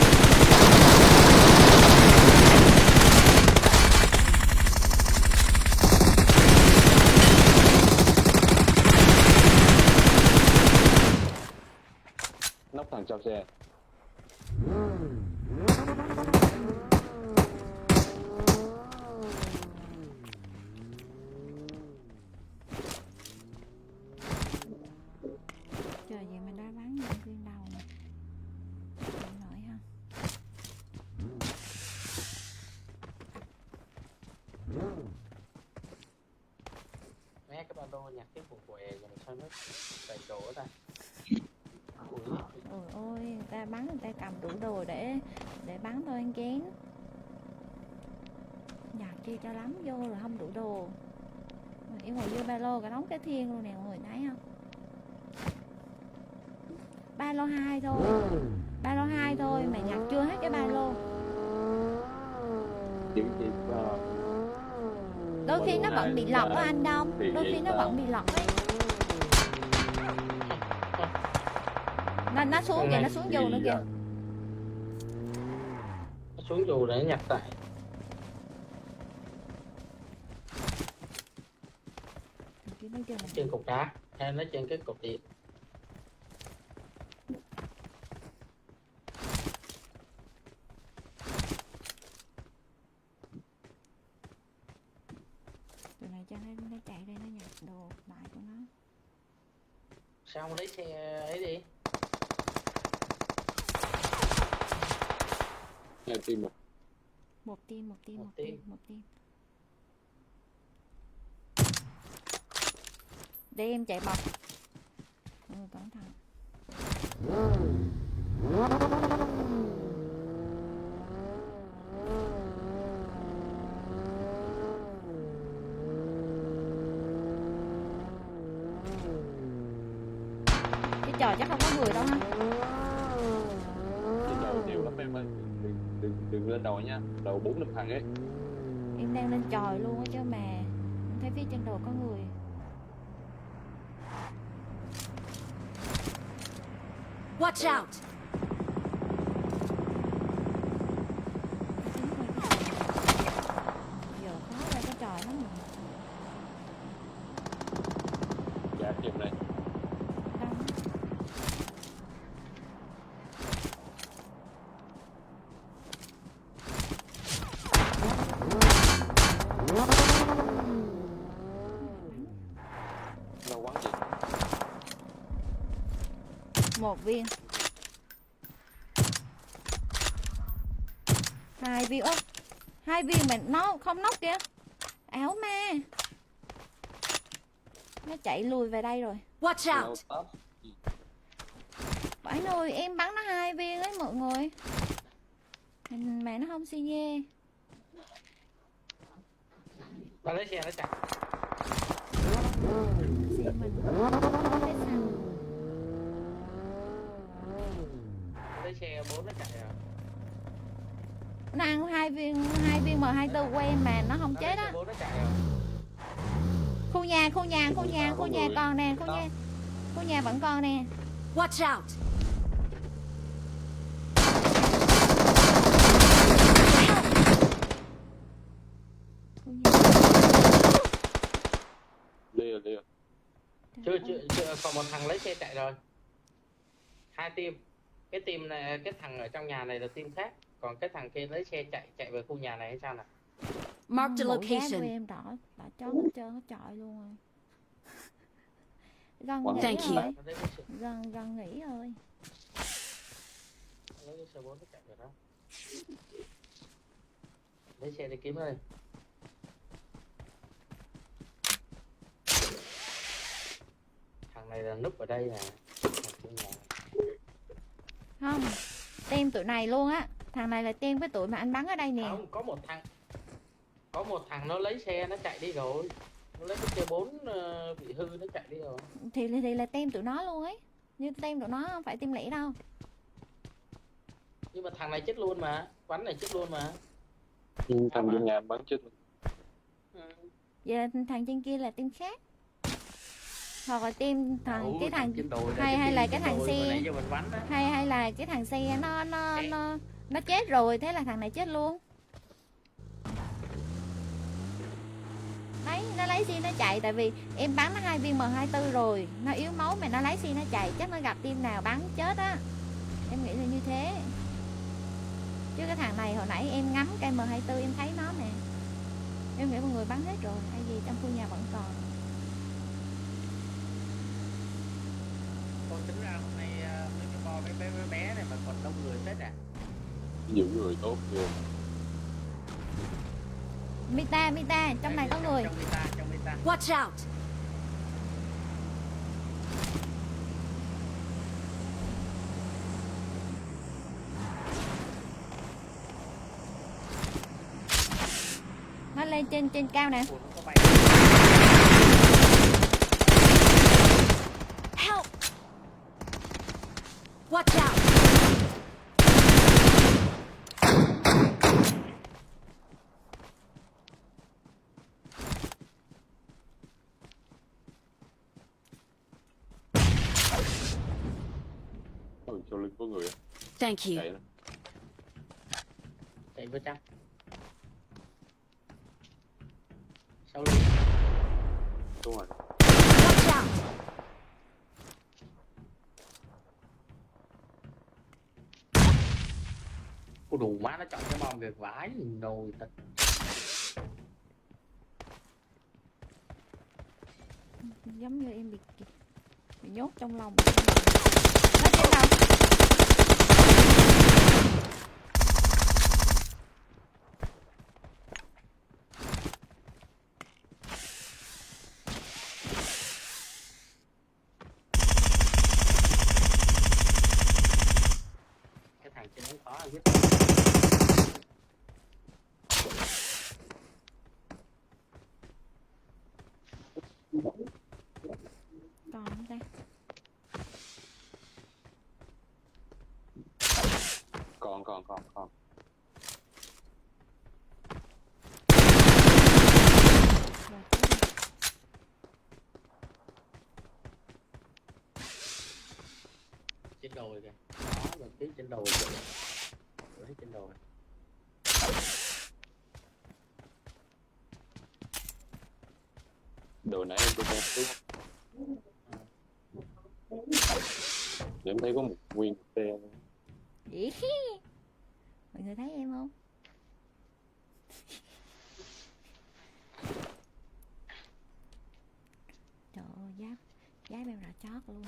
Nóc thằng trong xe. Trời vậy mà đã bắn nhân viên đầu nè. Chịu nổi ha. Mẹ cái ba lô nhặt cái quần què rồi mà sao nó đầy đồ ở ta. Ui, Ôi ôi, người ta bắn người ta cầm đủ đồ để bắn thôi anh Kén. Nhặt chi cho lắm vô rồi không đủ đồ. Em ngồi vô ba lô cả đống cái thiên luôn nè, mọi người thấy không? Ba lô 2 thôi. Ba lô 2 thôi mà nhặt chưa hết cái ba lô. Những gì Đôi khi nó vẫn bị lọc á anh Đông. Đôi khi nó vẫn bị lọc ấy. Nó xuống kìa, nó xuống dù nữa kìa. Nó xuống dù để nhặt tại. Nó chưa nè. Trên cục đá hay nó trên cái cục điện. Tụi này cho nó chạy đây, nó nhặt đồ lại của nó. Sao không lấy xe ấy đi? hai team một. Một team. Để em chạy bọc. Cẩn thận. Cái trò chắc không có người đâu ha. Trên đầu nhiều lắm em ơi. Đừng lên đầu nha. Đầu 4-5 thằng ấy. Em đang lên chòi luôn á chứ mà em thấy phía trên đầu có người. Watch out! Giờ khó ra cái tròi lắm rồi. Dạ tìm này. Đông. Lâu quá gì. Một viên. 2 viên. Ơ, 2 viên mà nó không nóc kìa. Áo ma. Nó chạy lùi về đây rồi. Watch Lâu out! tắp. Bởi rồi em bắn nó 2 viên ấy mọi người. Mà nó không xi nhê. Nó lấy xe nó chạy. Xị mình. Cái xăng. Lấy xe 4 nó chạy rồi. Nó ăn 2 viên M24 quen mà nó không chết á. Nó chạy rồi. Khu nhà còn nè, khu nhà vẫn còn nè. Watch out! Khu nhà. Lìa. Chưa, còn một thằng lấy xe chạy rồi. 2 team. Cái team này, cái thằng ở trong nhà này là team khác. Còn cái thằng kia lấy xe chạy về khu nhà này hay sao nè? Marked a Bộ dáng của location. em đỏ chót hết trơn hết trọi luôn rồi. Gần nghỉ Thank you. rồi. Nó lấy cái xe, Gần nghỉ rồi. lấy cái xe 4 nó chạy rồi đó. Lấy xe đi kiếm nó đi. Thằng này là núp ở đây nè. Thằng trong nhà. Không, tem tụi này luôn á. Thằng này là tem với tụi mà anh bắn ở đây nè. Không, có một thằng nó lấy xe nó chạy đi rồi. Nó lấy cái xe 4 bị hư nó chạy đi rồi. Thì là tem tụi nó luôn ấy. Như tem tụi nó không phải tem lẻ đâu. Nhưng mà thằng này chết luôn mà, quán này chết luôn mà. Thằng trong nhà bắn chết. Vậy là thằng trên kia là tem khác. Hoặc là tem thằng cái thằng hay là cái thằng xe hay là cái thằng xe nó chết rồi, thế là thằng này chết luôn. Đấy, nó lấy xi nó chạy tại vì em bắn nó 2 viên M24 rồi, nó yếu máu mà nó lấy xi nó chạy, chắc nó gặp team nào bắn chết á. Em nghĩ là như thế. Chứ cái thằng này hồi nãy em ngắm cây M24 em thấy nó nè. Em nghĩ mọi người bắn hết rồi, hay gì trong khu nhà vẫn còn. Con tính ra hôm nay mấy cái bo bé này mà còn đông người hết à. Nhiều người tốt ghê. Mita, trong này có người. Trong Mita. Watch out! Nó lên trên cao nè. Ủa, nó có bay. Watch out! Ôi, sau lưng có người á. Thank you. Chạy đó. Chạy vô trong. Sau lưng. Đúng rồi. Watch out! Cô đủ má nó chọn cái bom việc vãi nồi thật. Giống như em bị nhốt trong lòng. Nó trên đầu. Cái thằng trên nó khó biết. Còn không ta? Còn. Rồi, Trên đồi kìa. Đó, một tí trên đồi kìa. Thấy trên đồi. Đồ nãy em tôi xem đúng không? Em thấy có một nguyên xe. Ý. Mọi người thấy em không? Trời ơi, giáp em là chót luôn.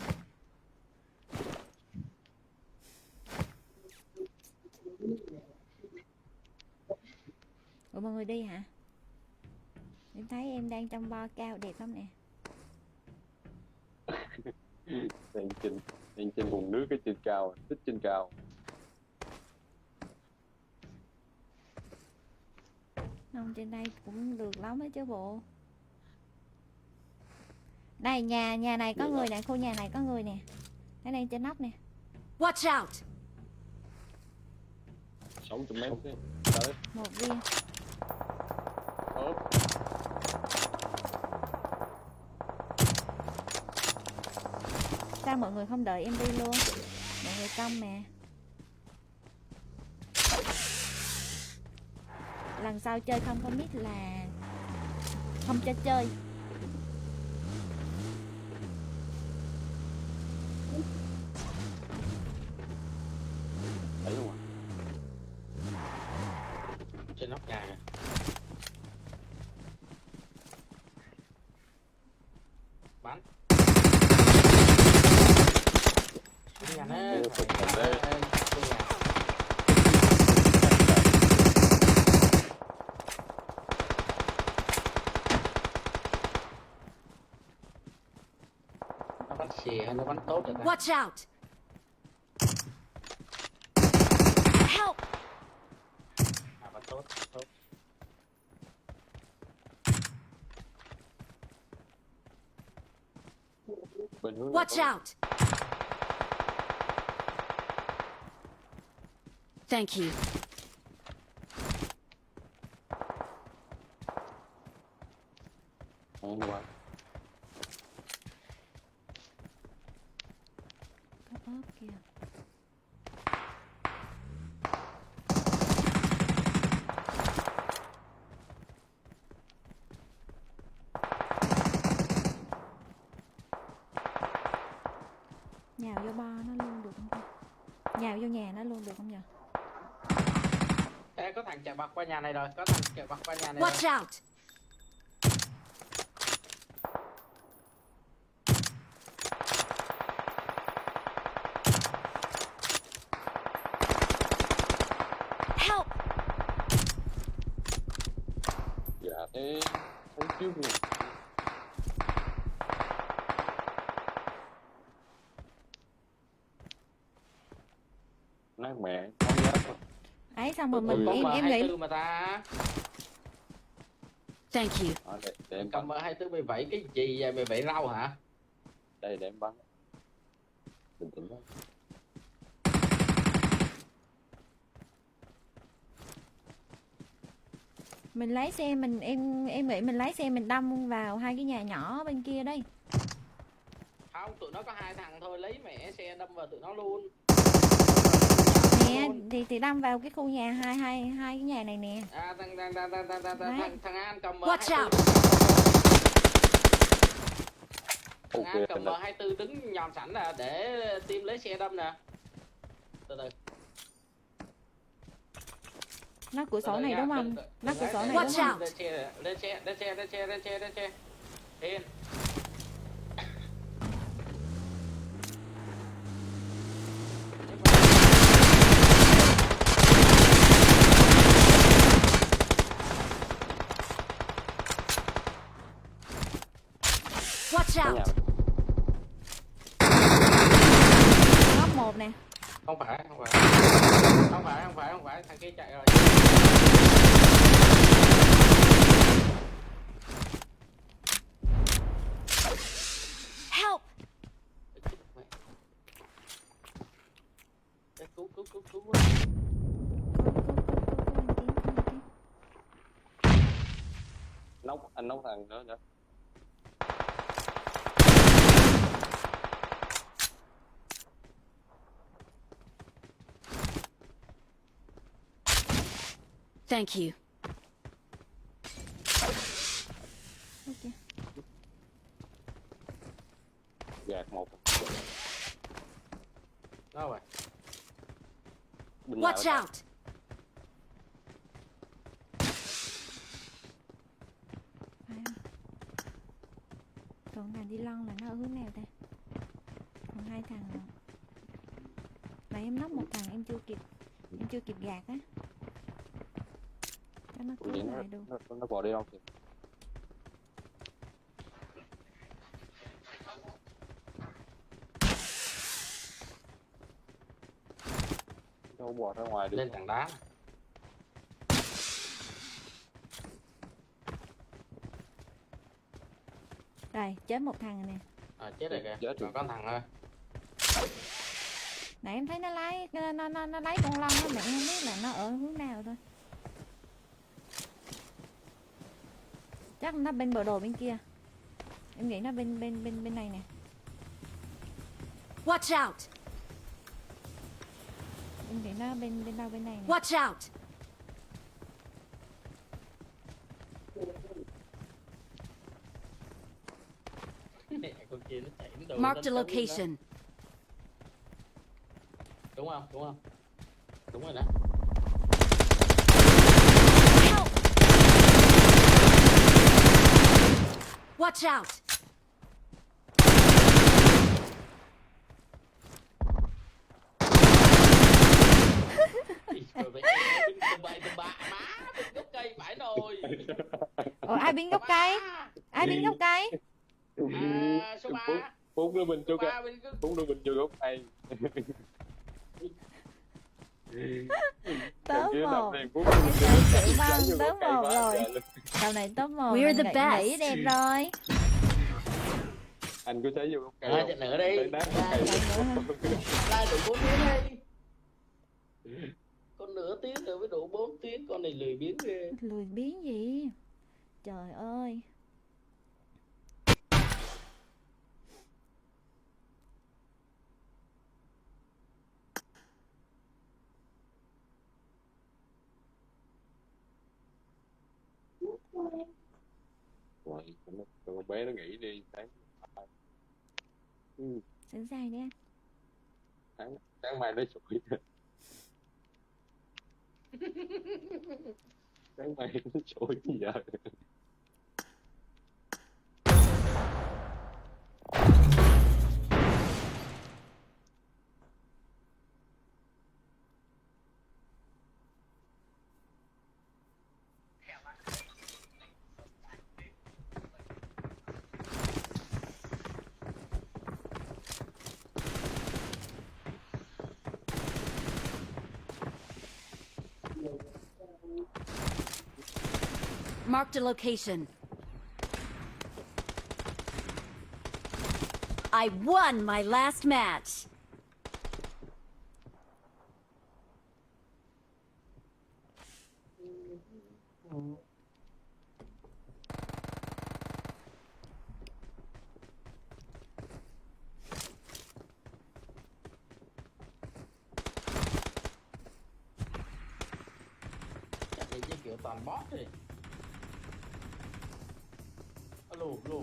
Ủa mọi người đi hả? Em thấy em đang trong bo cao đẹp lắm nè. Đang trên vùng nước, cái trên cao, tích trên cao. Không, trên đây cũng được lắm ấy chứ bộ. Đây, nhà này có người nè, khu nhà này có người nè. Thấy đây trên nóc nè. Watch out! 600 mét đấy. Tới. Một viên. Ốp. Sao mọi người không đợi em đi luôn? Mọi người công mà. Lần sau chơi không có biết là không cho chơi. Đấy luôn à. Trên nóc nhà kìa. Bắn. Xuống nhà đấy. Xuống nhà. Nó bắn xì hay nó bắn tốt rồi ta? Watch out! Help! À, bắn tốt, tốt. Bên hướng Watch out! Thank you. Không qua. Có ốp kìa. Nhào vô bo nó luôn được không ta? Nhào vô nhà nó luôn được không nhờ? Ê, có thằng chạy bật qua nhà này rồi, có thằng chạy bật qua nhà này rồi. Watch out! Help! Dạ thế thấy trước luôn. Nát mẹ, không dám thôi. Ấy xong rồi Ừ, mình ừ. em nghĩ 24 mà ta. Thank you. Để em Cầm bắn. M24 mày vẫy cái gì vậy? Mày vẫy rau hả? Đây để em bắn. Bình tĩnh đó. Mình lấy xe mình em nghĩ mình lấy xe mình đâm vào hai cái nhà nhỏ bên kia đây. Không, tụi nó có 2 thằng thôi, lấy mẹ xe đâm vào tụi nó luôn. Nè thì đâm vào cái khu nhà hai cái nhà này nè. À, thằng An cầm Watch out. Thằng An cầm M24 đứng nhòm sẵn là để team lấy xe đâm nè. Từ từ. Nó cửa sổ này đúng không? Nó cửa sổ này đúng Watch không? out. Lên xe. Yên. Watch Ở out. nhà Góc một nè. Không phải, thằng kia chạy rồi. Help. Cứu. anh nóc thằng nữa nữa. Thank you. Ok. Gạt một. Đâu rồi? Bên nhà Watch out. Phải không? Còn thằng đi lon là nó ở hướng nào ta? Còn hai thằng rồi. Mà em nóc một thằng em chưa kịp gạt á. Cho nó Ủa, cứu vậy lại được. nó bỏ đi đâu kìa. Đâu bỏ ra ngoài đi. Lên tảng đá. Rồi, chết một thằng rồi nè. Chết rồi kìa. Chết rồi. Còn con thằng thôi. Nãy em thấy nó lấy nó lấy con lông á, mẹ không biết là nó ở hướng nào thôi. Chắc nó bên bờ đồ bên kia. Em nghĩ nó bên này nè. Watch out. Em nghĩ nó bên đâu bên này nè. Watch out. Mẹ con kia nó chạy đến đầu. Marked a location. Đúng không? Đúng rồi đó. Help. Watch out. Rồi vậy tụi bà má bên gốc cây phải rồi. Ủa ai biến gốc cây? Ai biến gốc cây? Số 3. Phúc đưa mình cho Ba cái. bên cứ Phúc đưa mình cho gốc cây. Top Kia 1. đập này, Phúc đưa mình cho gốc cây. Chịu băng, Vô gốc top cây 1 quá rồi. trời luôn. Đầu này top 1. We're the best. Nghĩ đẹp rồi. Anh có thấy vô gốc cây Ờ, không? chạy nữa đi. Tới nát gốc cây. Chạy nữa hả? Lại đủ 4 tiếng đi. Con nửa tiếng rồi mới đủ 4 tiếng. Con này lười biếng ghê. Lười biếng gì? Trời ơi. Rồi, con bé nó nghỉ đi. Sẵn sàng đi anh. Sáng mai nó sủi. Sáng mai nó sủi giờ. Marked a location. I won my last match. toàn boss rồi. Alo, alo.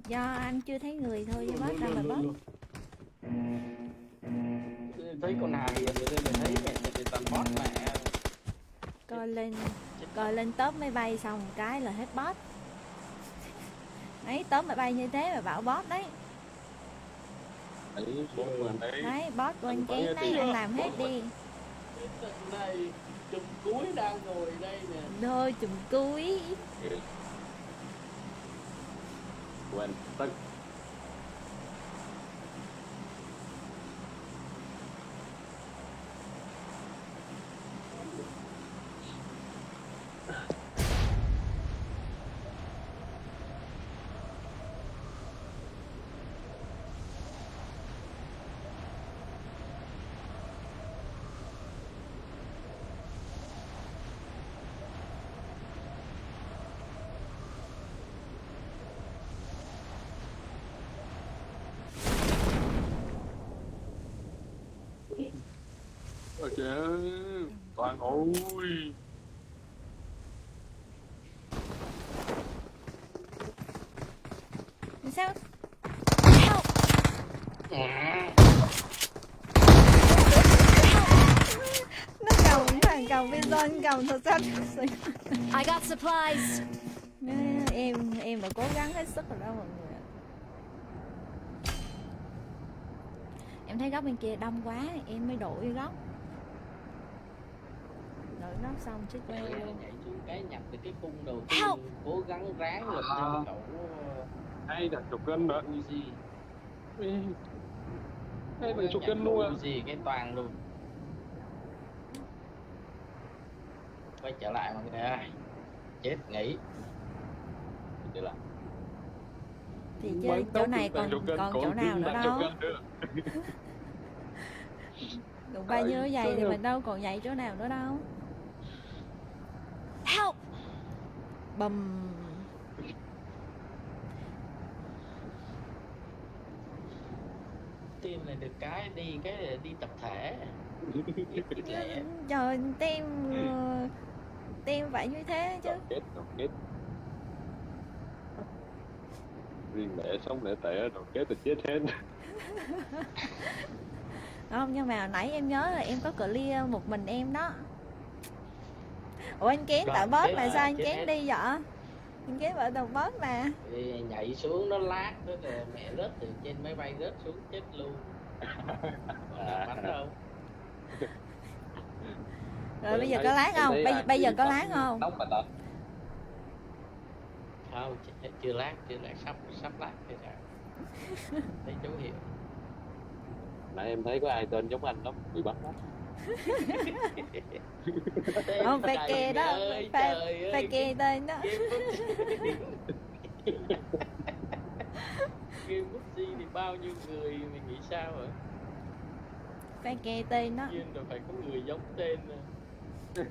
Do anh chưa thấy người thôi chứ boss đâu mà boss. Thấy con nào hiện rồi nên thấy mẹ thì toàn boss mà. Coi lên top máy bay xong cái là hết boss. Đấy, top máy bay như thế mà bảo boss đấy. Đấy, bố mình đấy. Đấy, boss của anh Chén đấy, anh làm hết đi. Tận này chùm cuối đang ngồi đây nè. Đôi chùm cuối. Quên, tất. Ôi trời ơi, toàn ôi. Sao? Nó cầm thằng cầm Bison cầm thật sắc. I got supplies. Em đã cố gắng hết sức rồi đó mọi người. Em thấy góc bên kia đông quá, em mới đổi góc. Đổi góc xong chiếc quay luôn. Nhảy xuống cái nhập được cái khung đầu tiên, cố gắng ráng lập cho cậu Hay đặt chục cân nữa. Uzi. Hay đặt chục cân luôn à. Uzi cái toàn luôn. Quay trở lại mọi người ơi. Chết nghỉ. Trở lại. Thì chơi chỗ này còn chỗ nào nữa đâu. Đụng bao nhiêu giày thì mình đâu còn giày chỗ nào nữa đâu. Help. Bầm. Team này được cái đi tập thể. Trời, team phải như thế chứ. Đoàn kết. Riêng lẻ sống lẻ tẻ, đoàn kết là chết hết. Không, nhưng mà hồi nãy em nhớ là em có clear một mình em đó. Ủa anh Kén tại boss mà sao anh Kén đi vậy? Anh Kén ở đầu boss mà. Thì nhảy xuống nó lát đó rồi mẹ rớt từ trên máy bay rớt xuống chết luôn. Bắn đâu. Rồi bây giờ có lát không? Bây giờ có lát không? Không, chưa lát, sắp lát thì sao? Thấy dấu hiệu. Nãy em thấy có ai tên giống anh lắm, bị bắt đó. Không, phải kê đó, phải kê tên đó. Game PUBG thì bao nhiêu người mình nghĩ sao hả? Phải kê tên đó. Nhiên rồi phải có người giống tên nè.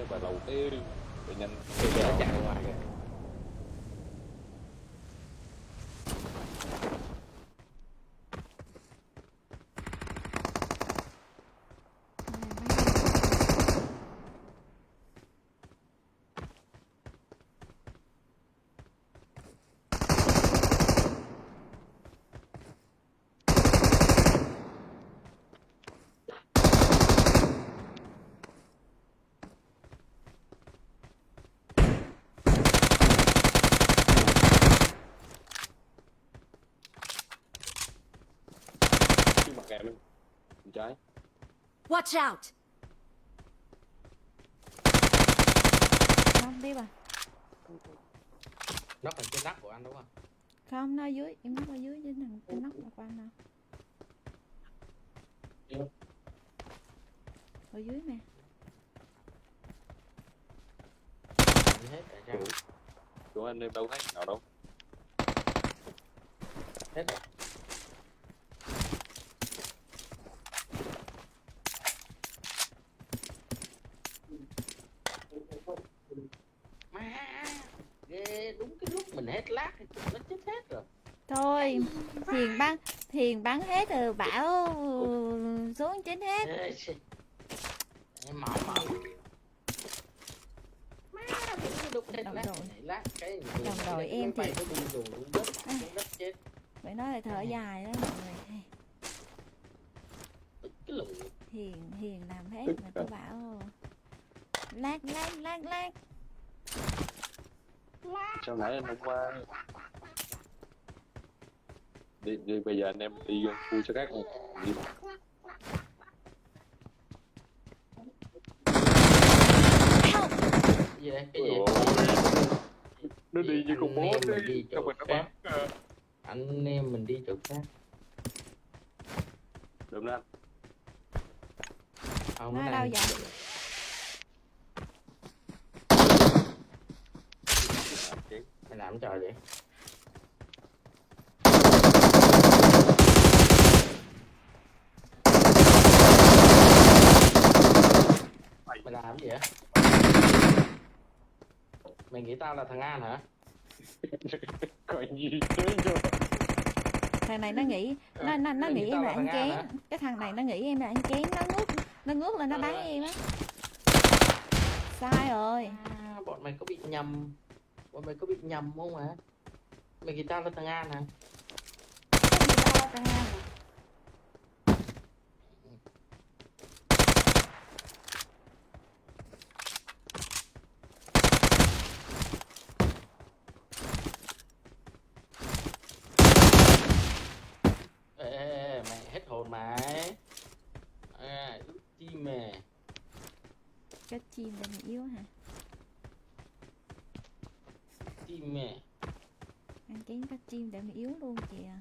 Bà đầu tiên tự nhanh Để chạy ngoài kìa. mặt em bên trái. Watch out. Không, đi bà. Nó phải trên nắp của anh đúng không? Không, nó ở dưới, em nó ở dưới chứ đừng cái nóc của anh đâu. Ở dưới nè. Hết rồi sao? Của anh em đâu thấy nào đâu. Hết rồi. Má ghê, đúng cái lúc mình hết lát thì nó Thôi Thiền bắn hết rồi bảo xuống chính hết. Ê, xì. Em mỏi mỏi. Má, cái đục hết Đồng lát, đội. lát cái Đồng đội em máy bay thì- nó đi đùn xuống đất chết. Phải nói là thở dài đó mọi người. Cái lùn. Hiền làm hết mà tôi bảo lát. Sao nãy anh hôm qua đi bây giờ anh em đi khu cho các đi. Gì đây? Cái gì? Ôi, nó đi như con Anh bố em mình đấy, đi sao chỗ mình nó khác. bắn Anh em mình đi chỗ khác. được đó anh. Không, Nó cái đâu này- vậy? Mày làm trò vậy? Mày làm gì vậy? Mày nghĩ tao là thằng An hả? Còn gì chứ cho Thằng này nó nghĩ nó Mày nghĩ nghĩ em tao là là ăn thằng An kén. hả? Cái thằng này nó nghĩ em là ăn kén, nó ngước lên nó bắn em á. Sai rồi. À, bọn mày có bị nhầm không hả? Mày nghĩ tao là thằng An hả? Ê, mày hết hồn mày. À, ước chim mày. Cái chim đây mày yếu hả? Chim mày. Ăn kén cái chim để mày yếu luôn kìa.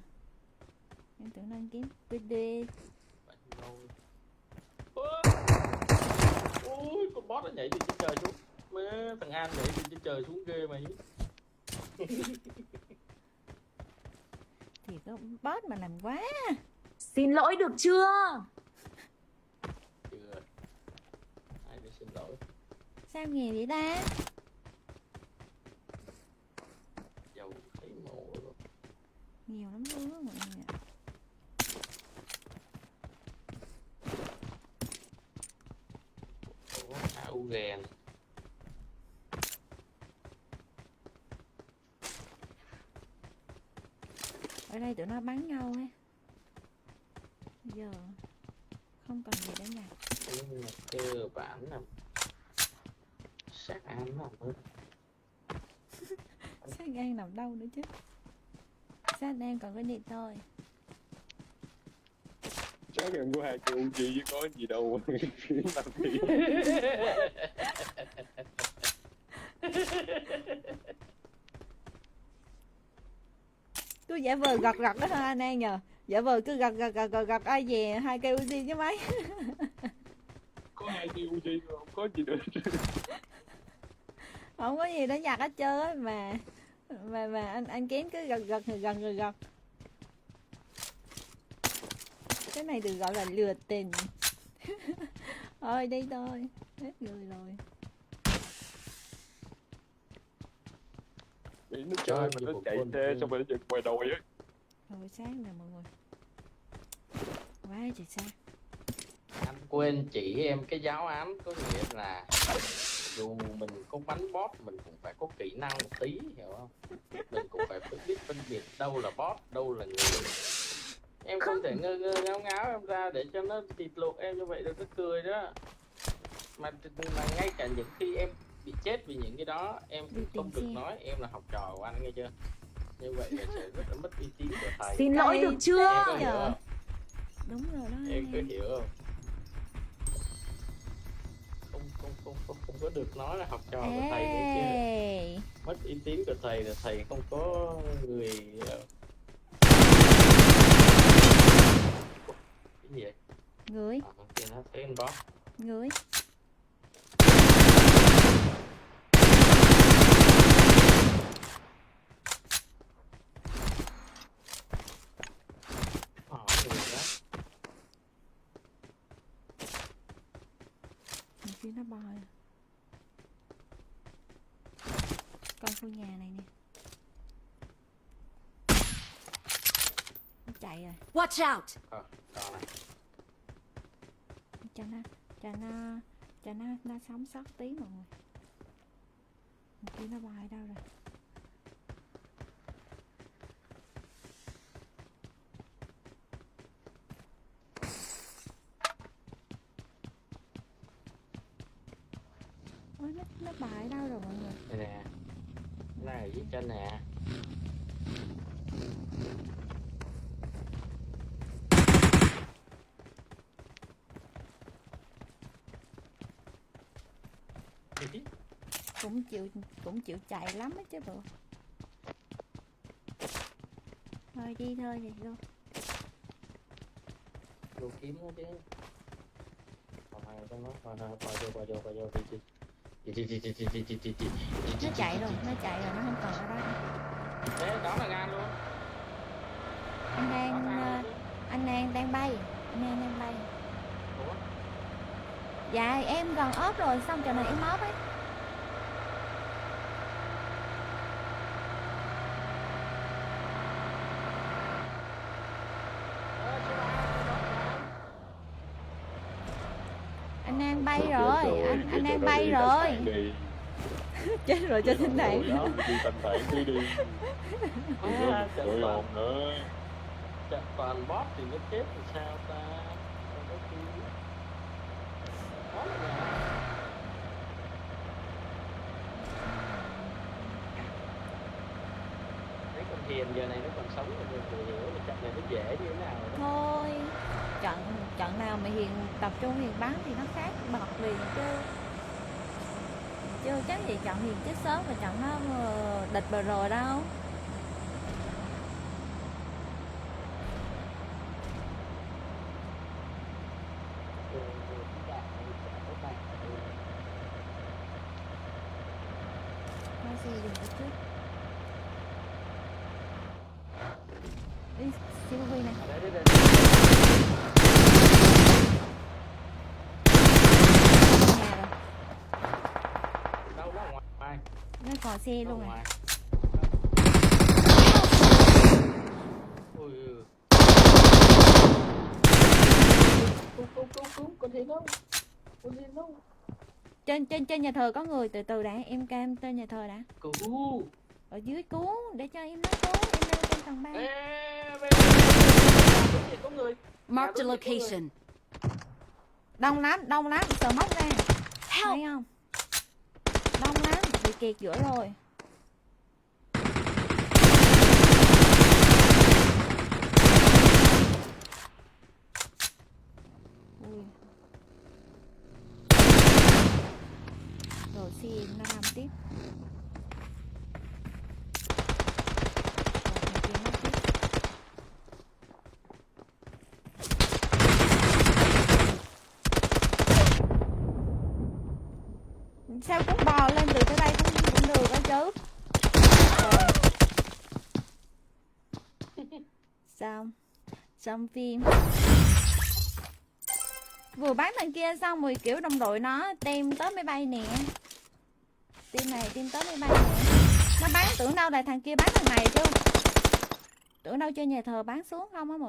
Em tưởng nó ăn kén PD. Bạn nồi. Ôi, con boss nó nhảy từ trên trời xuống. Má, thằng An nhảy từ trên trời xuống ghê mày. Thì có boss mà làm quá. Xin lỗi được chưa? Chưa. Ai để xin lỗi. Sao nghèo vậy ta? Dầu thấy mồ rồi. Nhiều lắm luôn á mọi người ạ. Ủa, áo ghen. Ở đây tụi nó bắn nhau ấy. Bây giờ không còn gì để nhặt. Nhưng mà cơ bản là sát An nó mới. Sát gan nằm đâu nữa chứ. Sát gan còn có gì thôi. chắc em có 2 triệu gì chứ có gì đâu mà làm gì. Cứ giả vờ gật đó thôi anh An nhờ. Giả vờ cứ gật ai về 2 cây Uzi chứ mấy. Có 2 triệu gì không có gì nữa. Không có gì để nhặt hết trơn á mà anh Kén cứ gật. Cái này được gọi là lừa tình. Thôi đi thôi, hết người rồi. Nghĩ nó chơi mà nó chạy xe xong rồi nó giật ngoài đồi á. Rồi sáng nè mọi người. Quá trời sáng. Anh quên chỉ em cái giáo án có nghĩa là dù mình có bắn bot mình cũng phải có kỹ năng một tí, hiểu không? Mình cũng phải biết phân biệt đâu là bot, đâu là người. Em không thể ngơ ngáo em ra để cho nó thịt luộc em như vậy được, nó cười đó. Mà ngay cả những khi em bị chết vì những cái đó em cũng không được nói em là học trò của anh, nghe chưa? Như vậy là sẽ rất là mất uy tín của thầy. Xin lỗi được Em chưa? có hiểu không? Đúng rồi đó Em có em. hiểu không? Không có được nói là học trò của thầy nữa chứ. Ê, Mất uy tín của thầy là thầy không có người cái gì vậy? người Kia nó thấy anh boss. người Người đó. Mình phía nó bò à. Coi khu nhà này nè. chạy rồi. Watch out! Còn này. Cho nó sống sót tí mọi người. Một khi nó bay đâu rồi. Ôi, nó bay đâu rồi mọi người. Đây nè. Cái này ở dưới chân nè. Cũng chịu chạy lắm á chứ bộ. Thôi đi thôi thì vô. Vô kiếm nó chứ. Còn hai trong nó, qua vô đi. Nó chạy rồi, nó không còn ở đó. Thế đó là gan luôn. Anh đang bay. Ủa? Dạ em gần ốp rồi, xong chờ này em ốp ấy. Anh đang bay rồi, anh đang bay rồi. Chết rồi cho thinh đạn. Đi thanh thản đi đi. Trời ồn nữa. Chắc toàn boss thì nó chết thì sao ta? Không có chi. Đó là nhà. Thấy con Hiền giờ này nó còn sống rồi, mình hiểu là trận này nó dễ như thế nào rồi đó. Thôi, trận nào mà Hiền tập trung Hiền bắn thì nó khác bật liền chứ. Chứ chắc gì trận Hiền chết sớm và trận nó địch bờ rồi đâu. Thôi xe dừng ở trước. Đi, CCTV này. Đây. Nhà rồi. Đâu đó ngoài. Nó còn xe luôn rồi. Ngoài. Ui. Cứu, con Hiền đâu? Trên nhà thờ có người, từ từ đã, em cam trên nhà thờ đã. Cứu. Ở dưới cứu, để cho em nói cứu, em lên trên tầng 3. Ê, có người. Marked a location. Đông lắm, sờ móc ra. Thấy không? Đông lắm, bị kẹt giữa rồi. Ui. Rồi xe nó làm tiếp. Sao cũng bò lên từ tới đây cũng được đó chứ. Rồi. Xong phim. Vừa bán thằng kia xong rồi kiểu đồng đội nó tem tới máy bay nè. Team này team tới máy bay nè. Nó bán tưởng đâu là thằng kia bán thằng này chứ. Tưởng đâu trên nhà thờ bán xuống không á mọi người.